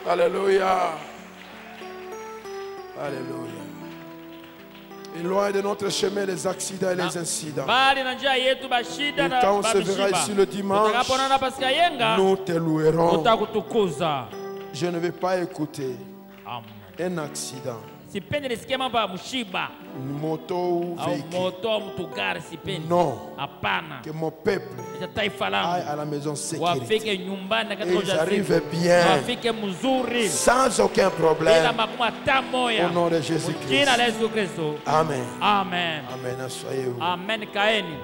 Alléluia. Alléluia. Éloigne de notre chemin les accidents et les incidents. Bali na njia yetu bashida Et na quand on se verra babishiba. ici le dimanche, Tutakapoonana Pasika yenga, nous te louerons. tutakutukuza. Je ne vais pas écouter Amen. un accident, Sipendi nisikie mambo ya mshiba une moto ou au véhicule. moto au mtu gari, sipendi. Non. Hapana. Que mon peuple Acha taifa aille langu à la maison sécurité. wafike nyumbani Et katika ils ujasiri, arrivent bien, wafike mzuri sans aucun bila problème. makuma hata moya. Au nom de Jina Jésus-Christ. la Yesu Kristo. Amen. Amen. Amen. Soyez-vous. Amen. Kaeni.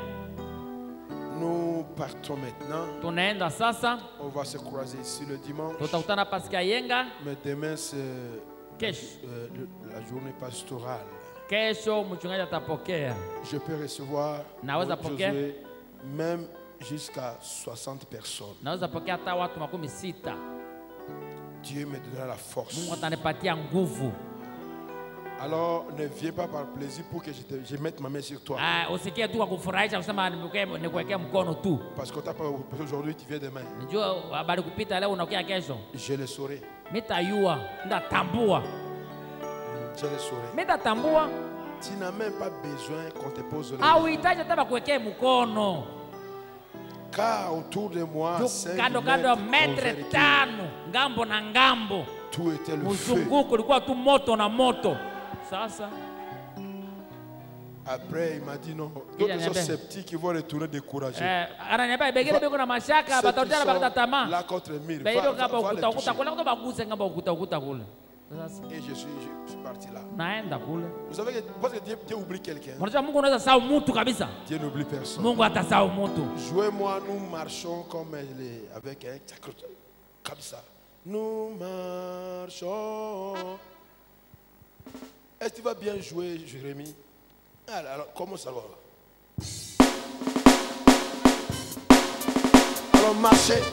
Nous partons maintenant. Tunaenda sasa, On va se croiser ici le dimanche. tutakutana Pasika yenga Mais demain, c'est kesho. la journée pastorale. Kesho mchungaji atapokea. Je peux recevoir Naweza pokea. Josué, même jusqu'à 60 personnes. Naweza pokea hata watu 60. Dieu me donnera la force. Mungu atanipatia nguvu. Alors ne viens pas par plaisir pour que je mette ma main sur toi. Usikie tu kwa kufurahisha kusema nikuwekea mkono tu. Parce qu'aujourd'hui tu viens demain. Njoo habari kupita leo unakuja kesho. Je le saurai. Mitayua, ndatambua. Je le saurai. Mitatambua. Tu n'as même pas besoin qu'on te pose la main. Hauhitaji hata kuwekea mkono. Car autour de moi, 5 Kando kando metre 5 ngambo na ngambo. Tout était le feu. Mzunguko ulikuwa tu moto na moto. Sasa après il m'a dit non, d'autres sont sceptiques, ils vont retourner découragés. Ananiambia begele beko na mashaka batarudana bakata tamaa. Là contre mille. Bego kama ukuta kule ndo baguse ngamba ukuta kule. Et je suis parti là. Naenda kule. Vous savez que parce que Dieu oublie quelqu'un. Unajua Mungu anaweza sahau mtu kabisa. Dieu n'oublie personne. Mungu atasahau mtu. Jouez-moi, nous marchons comme avec un comme ça. Nous marchons. Est-ce que tu vas bien jouer, Jérémie? Alors, comment ça va? Alors, marchez.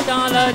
Dans la